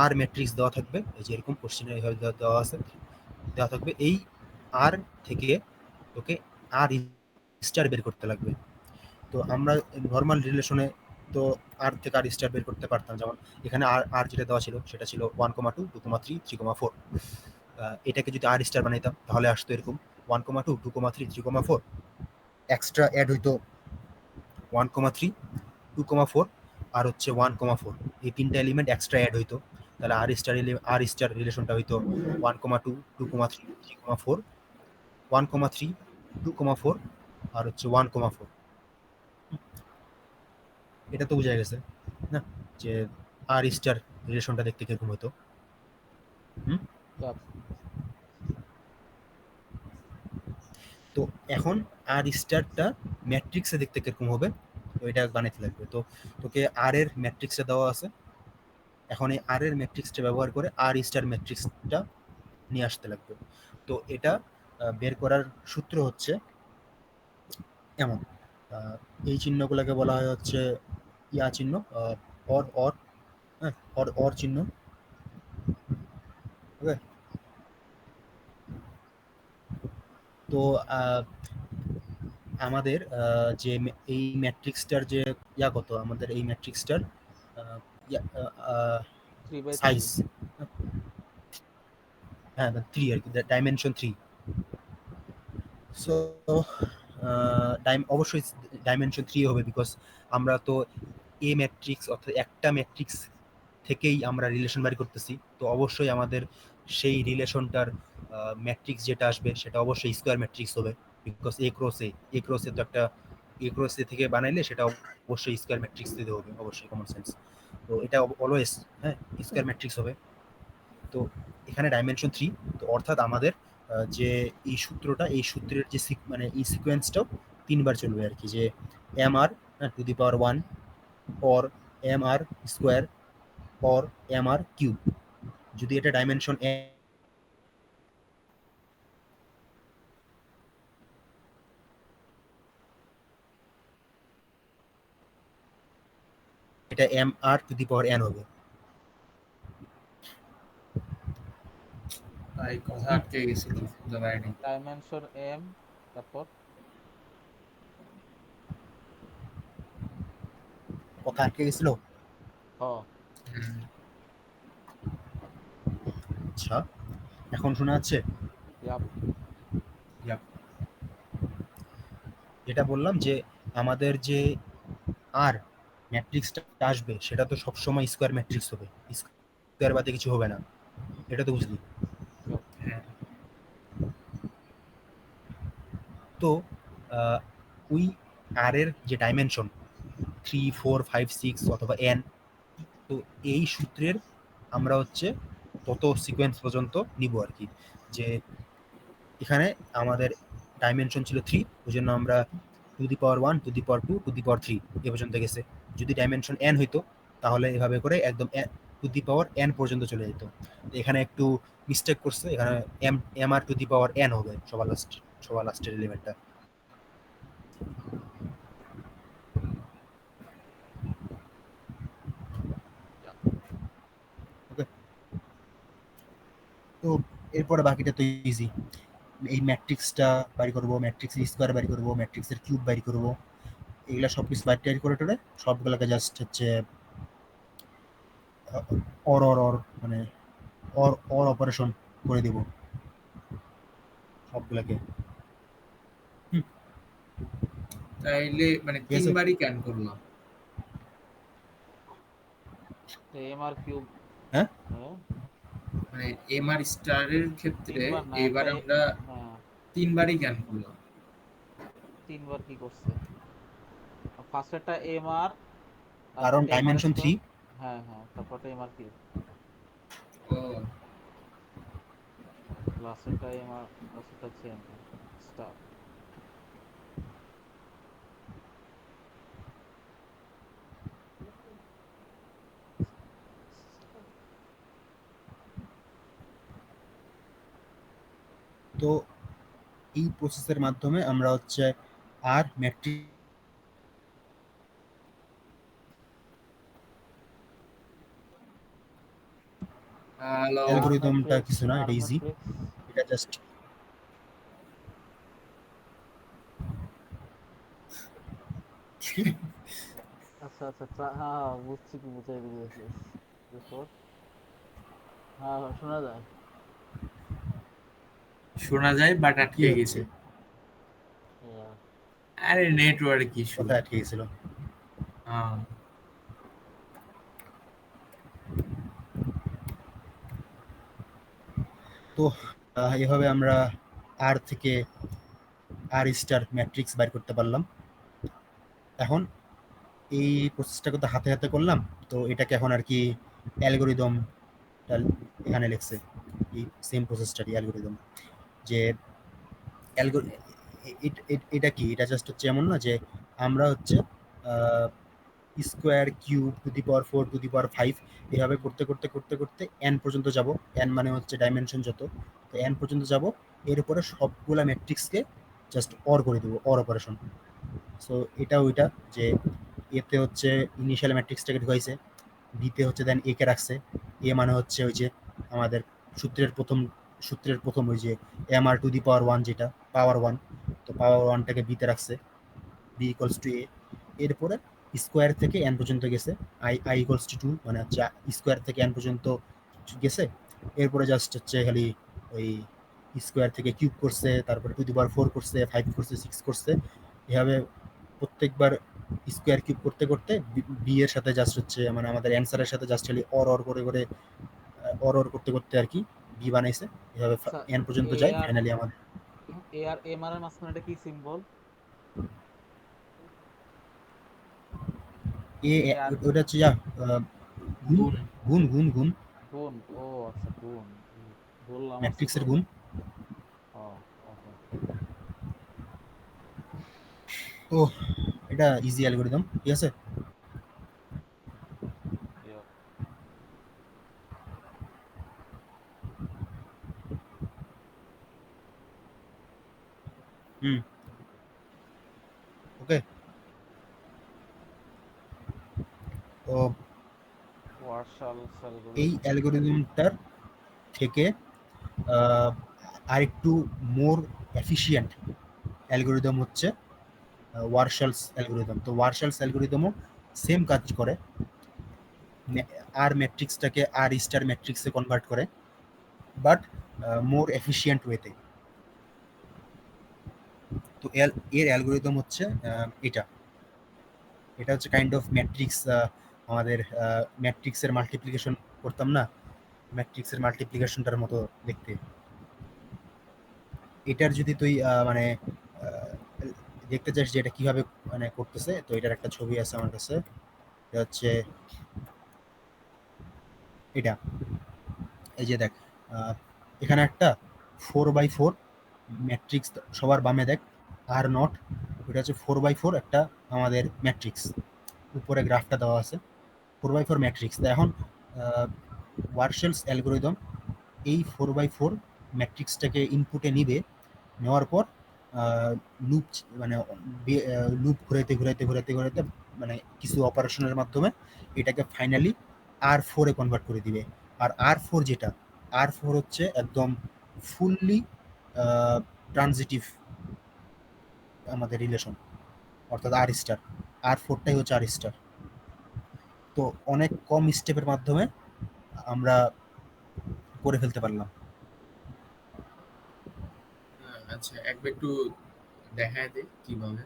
আর ম্যাট্রিক্স দেওয়া থাকবে, এই যে এরকম কোশ্চেনে এইভাবে দেওয়া আছে, দেওয়া থাকবে এই আর থেকে তোকে আর স্টার বের করতে লাগবে। তো আমরা নর্মাল রিলেশনে তো আর থেকে আর স্টার বের করতে পারতাম, যেমন এখানে আর আর যেটা দেওয়া ছিল সেটা ছিল 1,2, 2,3, 3,4। এটাকে যদি আর স্টার বানাইতাম তাহলে আসতো এরকম 1,2, 2,3, 3,4, এক্সট্রা অ্যাড হইতো 1,3, 2,4 আর হচ্ছে 1,4, এই তিনটা এলিমেন্ট এক্সট্রা অ্যাড হইতো। তাহলে আর স্টার রিলেশনটা হইতো 1,2, 2,3, 3,4, 1,3, 2,4 আর হচ্ছে 1,4। এটা তো বোঝা গেছে না যে আর স্টার রিলেশনটা দেখতে কিরকম হতো। হুম? Yup. তো এখন আর স্টারটা ম্যাট্রিক্সে দেখতে কিরকম হবে, তো এটা বানাইতে লাগবে। তো তোকে আর এর ম্যাট্রিক্সে দেওয়া আছে, এখন এই আর এর ম্যাট্রিক্সটা ব্যবহার করে আর স্টার ম্যাট্রিক্সটা নিয়ে আসতে লাগবে। তো এটা বের করার সূত্র হচ্ছে এমন, আহ, এই চিহ্নগুলোকে বলা হয় হচ্ছে ইয়া চিহ্ন, অর অর, হ্যাঁ, অর অর চিহ্ন। ওকে, তো আমাদের যে এই ম্যাট্রিক্সটার যে ইয়া কত, আমাদের এই ম্যাট্রিক্সটার 3/3. সাইজ, হ্যাঁ 3 আর কি, ডাইমেনশন 3। সো অবশ্যই ডাইমেনশন 3 হবে, বিকজ আমরা তো এ ম্যাট্রিক্স অর্থাৎ একটা ম্যাট্রিক্স থেকেই আমরা রিলেশন বাড়ি করতেছি। তো অবশ্যই আমাদের সেই রিলেশনটার ম্যাট্রিক্স যেটা আসবে সেটা অবশ্যই স্কোয়ার ম্যাট্রিক্স হবে, বিকজ এ ক্রস এ তো একটা এ ক্রস এ থেকে বানাইলে সেটা অবশ্যই স্কোয়ার ম্যাট্রিক্স দিতে হবে, অবশ্যই কমন সেন্স। তো এটা অলওয়েজ হ্যাঁ স্কোয়ার ম্যাট্রিক্স হবে। তো এখানে ডাইমেনশন 3, তো অর্থাৎ আমাদের যে এই সূত্রটা, এই সূত্রের যে মানে এই সিকোয়েন্সটাও 3বার চলবে আর কি, যে M R to the power 1 or M R square or M R cube. যদি এটা ডাইমেনশন এটা M R to the power n হবে। তাই কথা আটকে গেছিল, জানাই নেই। Dimension M. তারপর কথা আটকে গেছিল। হ. আচ্ছা, এখন শোনা যাচ্ছে? Yup. Yep. যেটা বললাম যে আমাদের যে আর ম্যাট্রিক্সটা আসবে সেটা তো সবসময় স্কোয়ার ম্যাট্রিক্স হবে, স্কোয়ার বাদে কিছু হবে না, এটা তো বুঝলি। Yup. হ্যাঁ, তো ওই আর এর যে ডাইমেনশন 3, 4, 5, 6 অথবা এন, তো এই সূত্রের আমরা হচ্ছে তত সিকোয়েন্স পর্যন্ত নিব আর কি। যে এখানে আমাদের ডাইমেনশন ছিল 3, ওই জন্য আমরা to the power 1, to the power 2, to the power 3 এ পর্যন্ত গেছে। যদি ডাইমেনশন এন হইতো তাহলে এভাবে করে একদম টু দি পাওয়ার এন পর্যন্ত চলে যেত। এখানে একটু মিস্টেক করছে, এখানে M M R to the power n হবে সবার লাস্টের এলিমেন্টটা। Yup. ওকে, তো এরপরে বাকিটা তো ইজি। এই ম্যাট্রিক্সটা বাড়ি করবো, ম্যাট্রিক্স স্কোয়ার বাড়ি করবো, ম্যাট্রিক্সের কিউব বাড়ি করবো, এগুলা সব কিছু বাড়ি করে টোরে সবগুলোকে জাস্ট হচ্ছে অর অর অর মানে অর অর অপারেশন করে দিব সবগুলোকে। তাইলে মানে ঠিক আছে, তিনবারই ক্যান করলাম। M আর কিউব. হ্যাঁ হ্যাঁ, মানে এম আর স্টারের ক্ষেত্রে তিনবার না এবার আমরা হ্যাঁ, তিনবারই ক্যান করলাম। 3বার কি করছে? ফার্স্টেরটা এম আর, কারণ তারপরটা এম আর ডাইমেনশন স্কোয়ার। 3। হ্যাঁ হ্যাঁ, তারপরটা এম আর কিউব, ও লাস্টেরটা এম আর, লাস্টেরটা হচ্ছে এম স্টার। তো এই প্রসেসের মাধ্যমে আমরা হচ্ছে আর ম্যাট্রিক্স হ্যালো অ্যালগরিদমটা ম্যাট্রিক্স কিছু না, আর এটা ইজি, ম্যাট্রিক্স এটা জাস্ট আচ্ছা আচ্ছা হ্যাঁ হ্যাঁ, বুঝছি কি বুঝাই দিয়েছিস এরপর হ্যাঁ হ্যাঁ, শোনা যায় শোনা যায় বাট কি আটকে হচ্ছে, গেছে। Yeah. আরে নেটওয়ার্ক ইস্যু। কোথায় আটকে গেছিল? হ্যাঁ তো এভাবে আমরা আর থেকে আর স্টার ম্যাট্রিক্স বাইর করতে পারলাম। এখন এই প্রসেসটাকে তো হাতে হাতে করলাম, তো এটাকে এখন আর কি অ্যালগরিদম এখানে লিখছে, এই সেম প্রসেসটারই অ্যালগরিদম। যে এটা কি, এটা জাস্ট হচ্ছে এমন না যে আমরা হচ্ছে square cube to the power 4 to the power 5 এভাবে করতে করতে করতে করতে এন পর্যন্ত যাব। এন মানে হচ্ছে ডাইমেনশন যত, তো এন পর্যন্ত যাব। এর উপরে সবগুলা ম্যাট্রিক্সকে জাস্ট অর করে দেবো, অর অপারেশন। সো এটা ওইটা যে এতে হচ্ছে ইনিশিয়াল ম্যাট্রিক্সটাকে ঢুকাইছে, বিতে হচ্ছে দেন এ কে রাখছে। এ মানে হচ্ছে ওই যে আমাদের সূত্রের প্রথম ওই যে M R to the power 1, যেটা পাওয়ার 1, তো পাওয়ার 1টাকে বিতে রাখছে, বি ইকুয়ালস টু এ। এরপরে স্কোয়ার থেকে এন পর্যন্ত গেছে, আই আই ইকুয়ালস টু 2, মানে হচ্ছে স্কোয়ার থেকে এন পর্যন্ত গেছে। এরপরে জাস্ট হচ্ছে খালি ওই স্কোয়ার থেকে কিউব করছে, তারপরে টু দি পাওয়ার 4 করছে, 5 করছে, 6 করছে। এভাবে প্রত্যেকবার স্কোয়ার কিউব করতে করতে বি এর সাথে জাস্ট হচ্ছে মানে আমাদের অ্যান্সারের সাথে জাস্ট খালি অর অর করে করে অর অর করতে করতে আর কি বি বানাইছে। এভাবে আচ্ছা এন পর্যন্ত এ যায়, আর ফাইনালি আমাদের এ আর এম আর এর মাঝখানে এটা কি সিম্বল এ এ আর ওটা হচ্ছে যা গুণ গুণ। গুণ গুণ গুণ গুণ ও আচ্ছা গুণ বললাম আছে তো ম্যাট্রিক্সের গুণ। ও ওকে তো এটা ইজি অ্যালগরিদম, ঠিক আছে। হুম, ওকে। তো ওয়ার্শাল এই অ্যালগরিদম অ্যালগরিদমটার থেকে আহ, আরেকটু মোর এফিশিয়েন্ট অ্যালগরিদম হচ্ছে ওয়ারশালস অ্যালগরিদম। তো ওয়ারশালস অ্যালগরিদমও সেম কাজ করে, আর ম্যাট্রিক্সটাকে আর স্টার ম্যাট্রিক্সে কনভার্ট করে, বাট মোর এফিশিয়েন্ট ওয়েতে। তো এর অ্যালগরিদম হচ্ছে এটা এটা হচ্ছে কাইন্ড অফ ম্যাট্রিক্স। আমাদের ম্যাট্রিক্সের মাল্টিপ্লিকেশন করতাম না, ম্যাট্রিক্সের মাল্টিপ্লিকেশনটার মতো দেখতে। এটার যদি তুই মানে আহ, দেখতে চাস যে এটা কিভাবে মানে করতেছে, তো এটার একটা ছবি আছে আমার কাছে। এটা হচ্ছে এটা, এই যে দেখ, আহ, এখানে একটা 4x4 ম্যাট্রিক্স, সবার বামে দেখ আর নট, ওটা হচ্ছে 4x4 একটা আমাদের ম্যাট্রিক্স, উপরে গ্রাফটা দেওয়া আছে 4x4 ম্যাট্রিক্স। তা এখন ওয়ারশেলস অ্যালগোরিদম এই 4x4 ম্যাট্রিক্সটাকে ইনপুটে নিবে, নেওয়ার পর লুপ মানে লুপ ঘুরাইতে ঘুরাইতে ঘুরাইতে ঘুরাইতে মানে কিছু অপারেশনের মাধ্যমে এটাকে ফাইনালি আর 4-এ কনভার্ট করে দিবে। আর আর 4 যেটা, আর 4 হচ্ছে একদম ফুললি ট্রানজিটিভ আমাদের রিলেশন, অর্থাৎ আর স্টার। আর 4টাই হচ্ছে আর স্টার। তো অনেক কম স্টেপের মাধ্যমে আমরা করে ফেলতে পারলাম। আচ্ছা একবার একটু দেখায় দে কিভাবে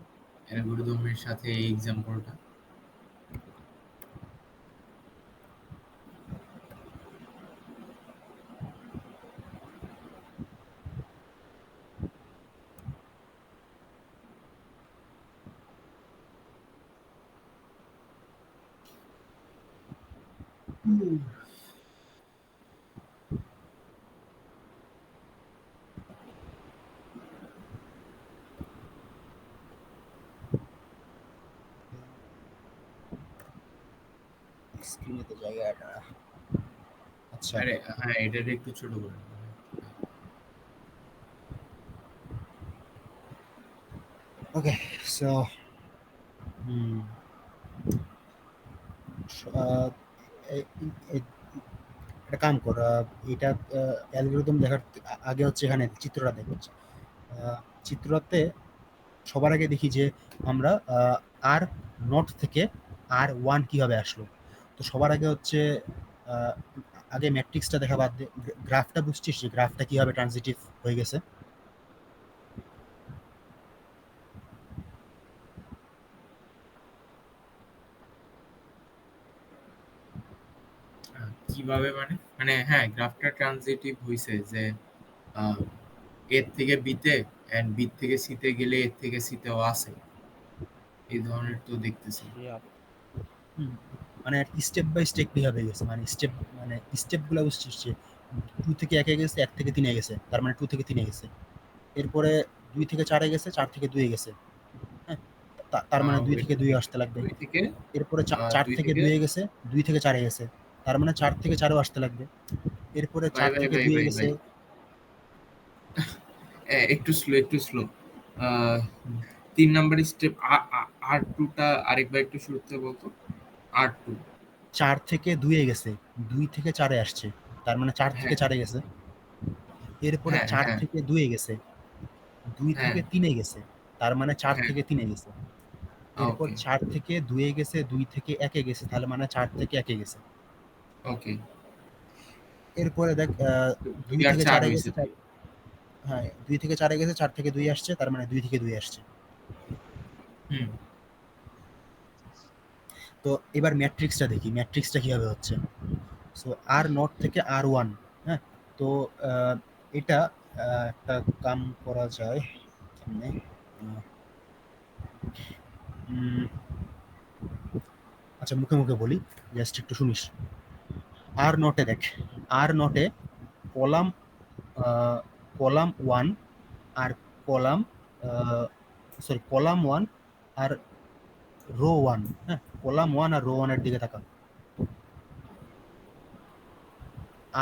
অ্যালগরিদমের সাথে এই এক্সাম্পলটা। স্ক্রিনে তো জায়গাটা, আচ্ছা আরে হ্যাঁ এটার একটু ছোট করে দাও। ওকে। সো একটা কাম কর, এটা অ্যালগরিদম দেখার আগে হচ্ছে এখানে চিত্রটা দেখ হচ্ছে। চিত্রতে সবার আগে দেখি যে আমরা আর নট থেকে আর ওয়ান কিভাবে আসলো। তো সবার আগে হচ্ছে আহ, আগে ম্যাট্রিক্সটা দেখা বাদ দে, গ্রাফটা বুঝছিস যে গ্রাফটা কিভাবে ট্রানজিটিভ হয়ে গেছে? কিভাবে মানে? মানে হ্যাঁ, গ্রাফটা ট্রানজিটিভ হইছে যে এর থেকে বিতে এন্ড বি থেকে সিতে গেলে এর থেকে সিতেও আসে, এই ধরনের তো দেখতেছি। ইয়াপ। হুম, মানে স্টেপ বাই স্টেপ কিভাবে গেছে, মানে স্টেপ, মানে স্টেপ গুলা বুঝছিস যে 2 থেকে 1 এ গেছে, 1 থেকে 3 এ গেছে, তার মানে 2 থেকে 3 এ গেছে। এরপরে 2 থেকে 4 এ গেছে, 4 থেকে 2 এ গেছে। হ্যাঁ, তার মানে 2 ওয়েট, থেকে 2 এ আসতে লাগবে। দুই থেকে এরপরে 4 দুই থেকে থেকে 2 এ গেছে, 2 থেকে 4 এ গেছে, তার মানে 4 থেকে 4 এও আসতে লাগবে। এরপরে বাই 4 বাই থেকে বাই 2 এ বাই গেছে। বাই, একটু স্লো, একটু স্লো। 3 নাম্বার স্টেপ আর টুটা আরেকবার একটু শুরুতে বলতো। আর টু। 4 থেকে 2 এ গেছে, 2 থেকে 4 এ আসছে, তার মানে 4 থেকে হ্যাঁ 4 এ গেছে। এরপরে হ্যাঁ 4 হ্যাঁ থেকে 2 এ গেছে, 2 হ্যাঁ থেকে 3 এ গেছে, তার মানে 4 হ্যাঁ। থেকে 3 এ গেছে। এরপর ওকে 4 থেকে 2 এ গেছে, 2 থেকে 1 এ গেছে, তাহলে মানে 4 থেকে 1 এ গেছে। ওকে। এরপরে দেখ 2 দুই আর থেকে চার 4 এ হয়েছে গেছে, তাই। হ্যাঁ 2 থেকে 4 এ গেছে, 4 থেকে 2 আসছে, তার মানে 2 থেকে 2 আসছে। হুম। তো এবার ম্যাট্রিক্সটা দেখি, ম্যাট্রিক্সটা কিভাবে হচ্ছে। সো আর নট থেকে আর ওয়ান। হ্যাঁ, তো এটা একটা কাম করা যায় কেমনে, আহ, উম, আচ্ছা মুখে মুখে বলি, জাস্ট একটু শুনিস। আর নটে দেখ, আর নটে কলাম, কলাম ওয়ান আর কলাম, সরি কলাম ওয়ান আর রো ওয়ান। হ্যাঁ, কলাম ওয়ান আর রো ওয়ানের দিকে তাকা।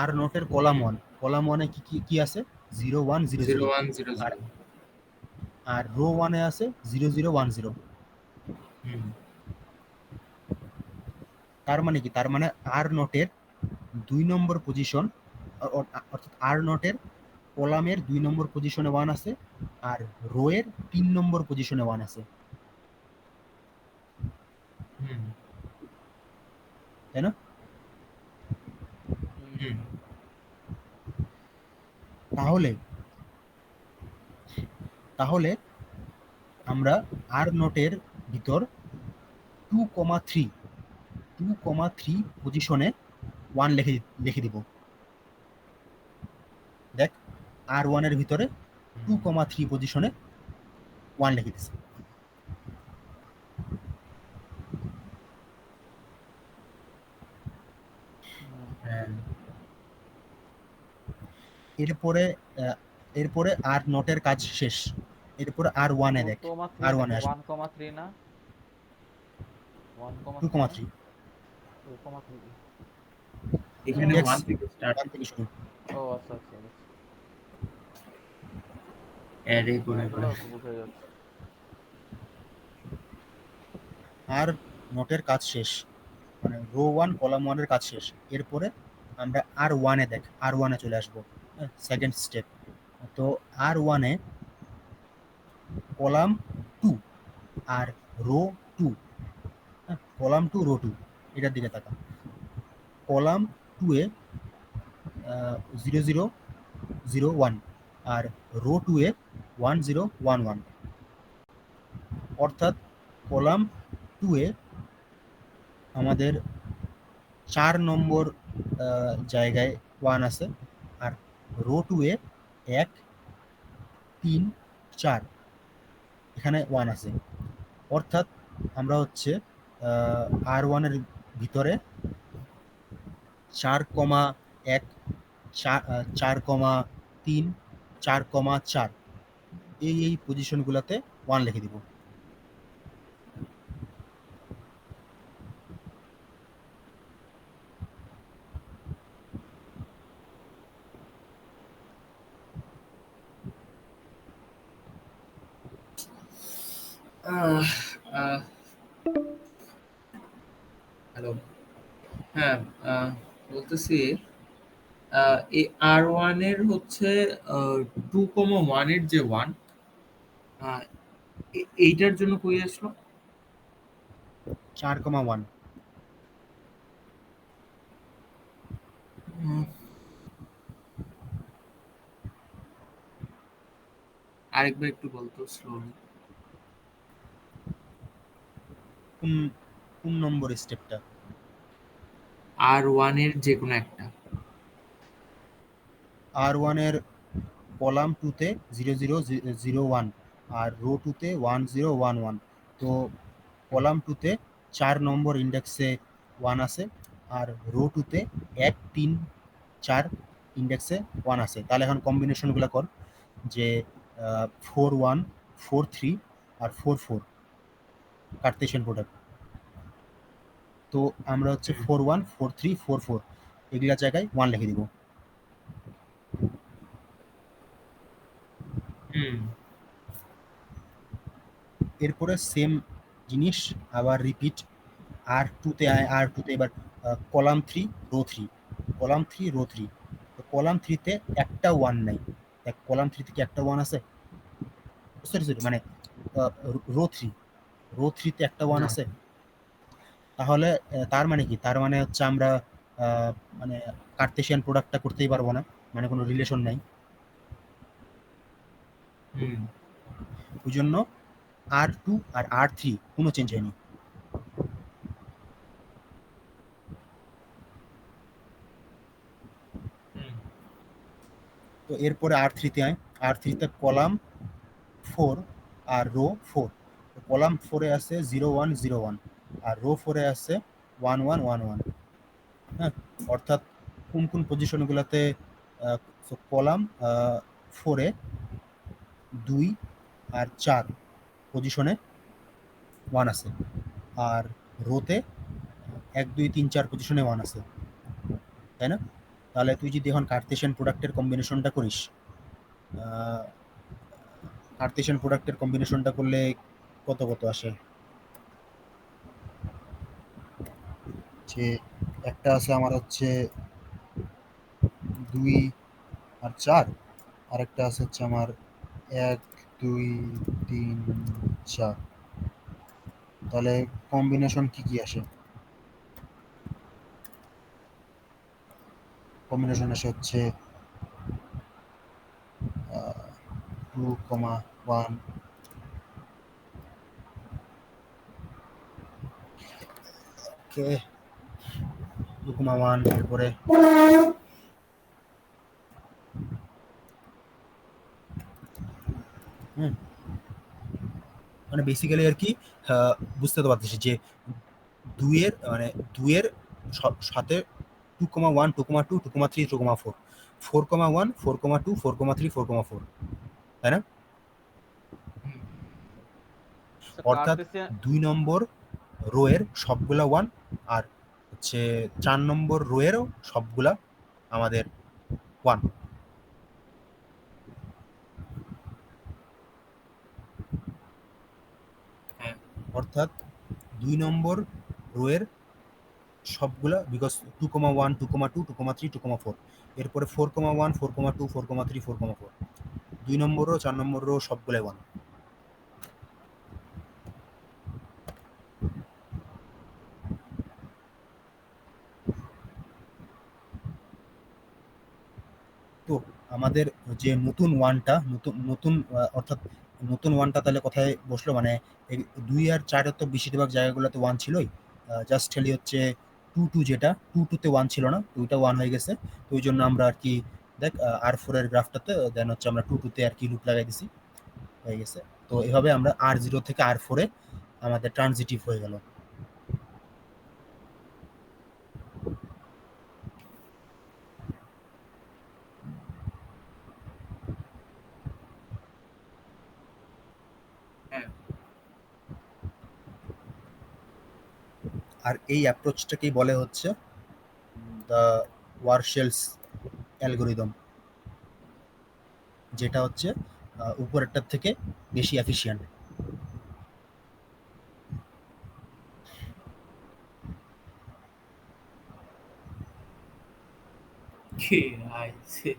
আর নোটের কলাম হুম। ওয়ান, কলাম ওয়ানে কি কি কি আছে? 0 1 0 0। 0100। আর আর রো ওয়ানে আছে 0 0 1 0। হুম তার মানে কি, তার মানে আর নোটের 2 নম্বর পজিশন, অর্থাৎ আর নোটের কলামের 2 নম্বর পজিশনে ওয়ান আছে, আর রো এর 3 নম্বর পজিশনে ওয়ান আছে, হুম তাই না? হুম। তাহলে তাহলে আমরা আর নোটের ভিতর 2,3 2,3 পজিশনে ওয়ান লিখে লিখে দিব। দেখ, আর ওয়ানের ভিতরে 2,3 পজিশনে ওয়ান লিখে দিছে। হ্যাঁ। এরপরে আহ, এরপরে আর নটের কাজ শেষ। এরপরে আর ওয়ানে দেখ, 2,3 আর ওয়ানে নাকি আসবে 1,3 না? 1,3 না? 2,3। 2,3 এখানে ইন্ডেক্স 1 থেকে স্টার্ট, ওয়ান থেকে শুরু। ও আচ্ছা আচ্ছা বুঝছি। অ্যারে করে এগুলো করে। তো বুঝে যাচ্ছে। আর নোটের কাজ শেষ, মানে রো ওয়ান কলাম ওয়ানের কাজ শেষ। এরপরে আমরা আর ওয়ানে দেখ, আর ওয়ানে চলে আসবো, সেকেন্ড স্টেপ। তো আর ওয়ানে কলাম টু আর row two, column two row two, এটার দিকে তাকা। কলাম টু এ 0 0 0 1, আর রো টু এ 1 0 1 1। অর্থাৎ কলাম টু এ আমাদের 4 নম্বর জায়গায় ওয়ান আছে, আর রো টু এ 1 3 4 এখানে ওয়ান আছে। অর্থাৎ আমরা হচ্ছে আর ওয়ানের ভিতরে 4,1, 4,3, 4,4 এই পজিশনগুলোতে ওয়ান লিখে দিব। হ্যালো। হ্যাঁ, বলতেছি এই আর ওয়ান এর হচ্ছে 2,1 এর যে ওয়ান, এইটার জন্য কই আসলো? 4,1। উম, আরেকবার একটু বলতো স্লোলি। কোন কোন নম্বর স্টেপটা? আর ওয়ান এর যে কোনো একটা। R1 এর কলাম 2 তে 0001 আর রো 2 তে 1011। তো কলাম 2 তে 4 নম্বর ইন্ডেক্সে 1 আছে, আর রো 2 তে 1 3 4 ইন্ডেক্সে 1 আছে। তাহলে এখন কম্বিনেশনগুলো কর, যে 4 1 4 3 আর 4 4 কার্টেশিয়ান প্রোডাক্ট। তো আমরা হচ্ছে 4 1 4 3 4 4 এগুলা জায়গায় 1 লিখে দিব। হুম এরপরে সেম জিনিস আবার রিপিট আর টুতে আয়, আর টুতে এবার কলাম 3 রো 3, কলাম 3 রো 3। তো কলাম 3 তে একটা 1 নাই, দেখ কলাম 3 তে একটা 1 আছে, সরি সরি মানে রো 3, রো 3 তে একটা 1 না। আছে। তাহলে তার মানে কি, তার মানে হচ্ছে আমরা আহ, মানে কার্টেশিয়ান প্রোডাক্টটা করতেই পারবো না, মানে কোনো রিলেশন নাই। হুম ওই জন্য R2 আর R3 কোনো চেঞ্জ হয়নি। হুম তো এরপরে R3 তে আয়, R3 তে কলাম 4 আর রো 4। তো কলাম 4-এ আছে 0101 আর রো 4-এ আছে 1111। হ্যাঁ, অর্থাৎ কোন কোন পজিশনগুলোতে কলাম 4-এ 2 আর 4 পজিশনে 1 আছে, আর রোতে 1 2 3 4 পজিশনে 1 আছে, তাই না? তাহলে তুই যদি এখন কার্টেশিয়ান প্রোডাক্টের কম্বিনেশনটা করিস, কার্টেশিয়ান প্রোডাক্টের কম্বিনেশনটা করলে কত কত আসে, যে একটা আছে আমার হচ্ছে 2 আর 4, আরেকটা আছে হচ্ছে আমার 1 2 3 4। তাহলে কম্বিনেশন কি কি আসে? কম্বিনেশন আসে হচ্ছে 2,1, ওকে 2,1, এরপরে হুম, মানে বেসিক্যালি আর কি, বুঝতে তো পারতেছি যে 2-এর মানে 2-এর সাথে 2,1 2,2 2,3 2,4 4,1 4,2 4,3 4,4, তাই না? অর্থাৎ কার্টেসিয়ান 2 নম্বর রো এর সবগুলা 1, আর হচ্ছে 4 নম্বর রো এরও সবগুলা আমাদের 1। হ্যাঁ অর্থাৎ 2 নম্বর রো এর সবগুলা, বিকজ 2,1 2,2 2,3 2,4, এরপরে 4,1 4,2 4,3 4,4, 2 নম্বর রো 4 নম্বর রো সবগুলাই 1। তো আমাদের যে নতুন ওয়ানটা, নতুন নতুন অর্থাৎ নতুন ওয়ানটা তাহলে কোথায় বসলো, মানে 2 আর 4-এর তো বেশিরভাগ জায়গাগুলোতে 1 ছিলই, জাস্ট খালি হচ্ছে 2 2, যেটা 2 2-তে 1 ছিল না, 2টা 1 হয়ে গেছে। তো ওই জন্য আমরা আর কি, দেখ R4-এর গ্রাফটাতে দেন হচ্ছে আমরা 2 2-তে আর কি লুপ লাগাই দিছি, হয়ে গেছে। তো এভাবে আমরা R0 থেকে R4-এ আমাদের ট্রানজিটিভ হয়ে গেল। হ্যাঁ আর এই অ্যাপ্রোচটাকেই বলে হচ্ছে দ্য ওয়ারশেলস অ্যালগোরিদম, যেটা হচ্ছে উপরেরটার থেকে বেশি এফিশিয়েন্ট। কে আইছে?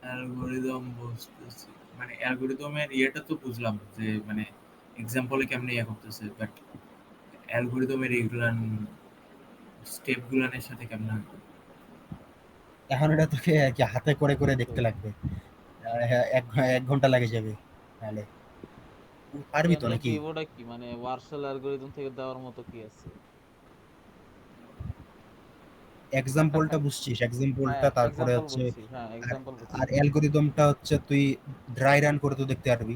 অ্যালগরিদম বুঝতেছি, মানে অ্যালগরিদমের ইয়েটা তো বুঝলাম যে মানে এক্সাম্পলে কেমনে ইয়ে করতেছে, বাট অ্যালগরিদমের এইগুলান স্টেপ গুলানের সাথে কেমনে হয়? এখন এটা তোকে আর কি হাতে করে করে তো দেখতে লাগবে। আর হ্যাঁ, 1 ঘন্টা লাগে যাবে তাহলে। পারবি তো কেমনে নাকি? কি ওটা কি মানে ওয়ার্সেল অ্যালগরিদম থেকে দেওয়ার মতো কি আছে? এক্সাম্পলটা বুঝছিস? হ্যাঁ এক্সাম্পলটা তারপরে এক্সাম্পল হচ্ছে বুঝছি, হ্যাঁ আর এক্সাম্পল বুঝছি। আর অ্যালগরিদমটা হচ্ছে তুই ড্রাই রান করে তো দেখতে পারবি।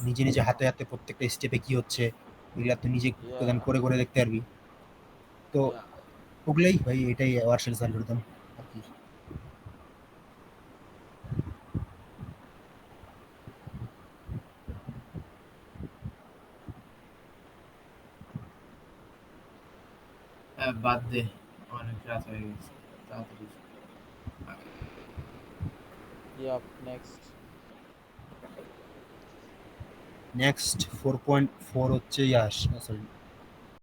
নিজে, নিজে হাতে, হাতে প্রত্যেকটা স্টেপে কি হচ্ছে এগুলা তুই নিজে ইয়া করে, করে দেখতে পারবি। তো ইয়া ওগুলাই ভাই এটাই ওয়ারশেলস অ্যালগরিদম আরকি। বাদ দে, অনেক রাত হয়ে গেছে, তাড়াতাড়ি। Yeah next. নেক্সট 4.4 হচ্ছে সরি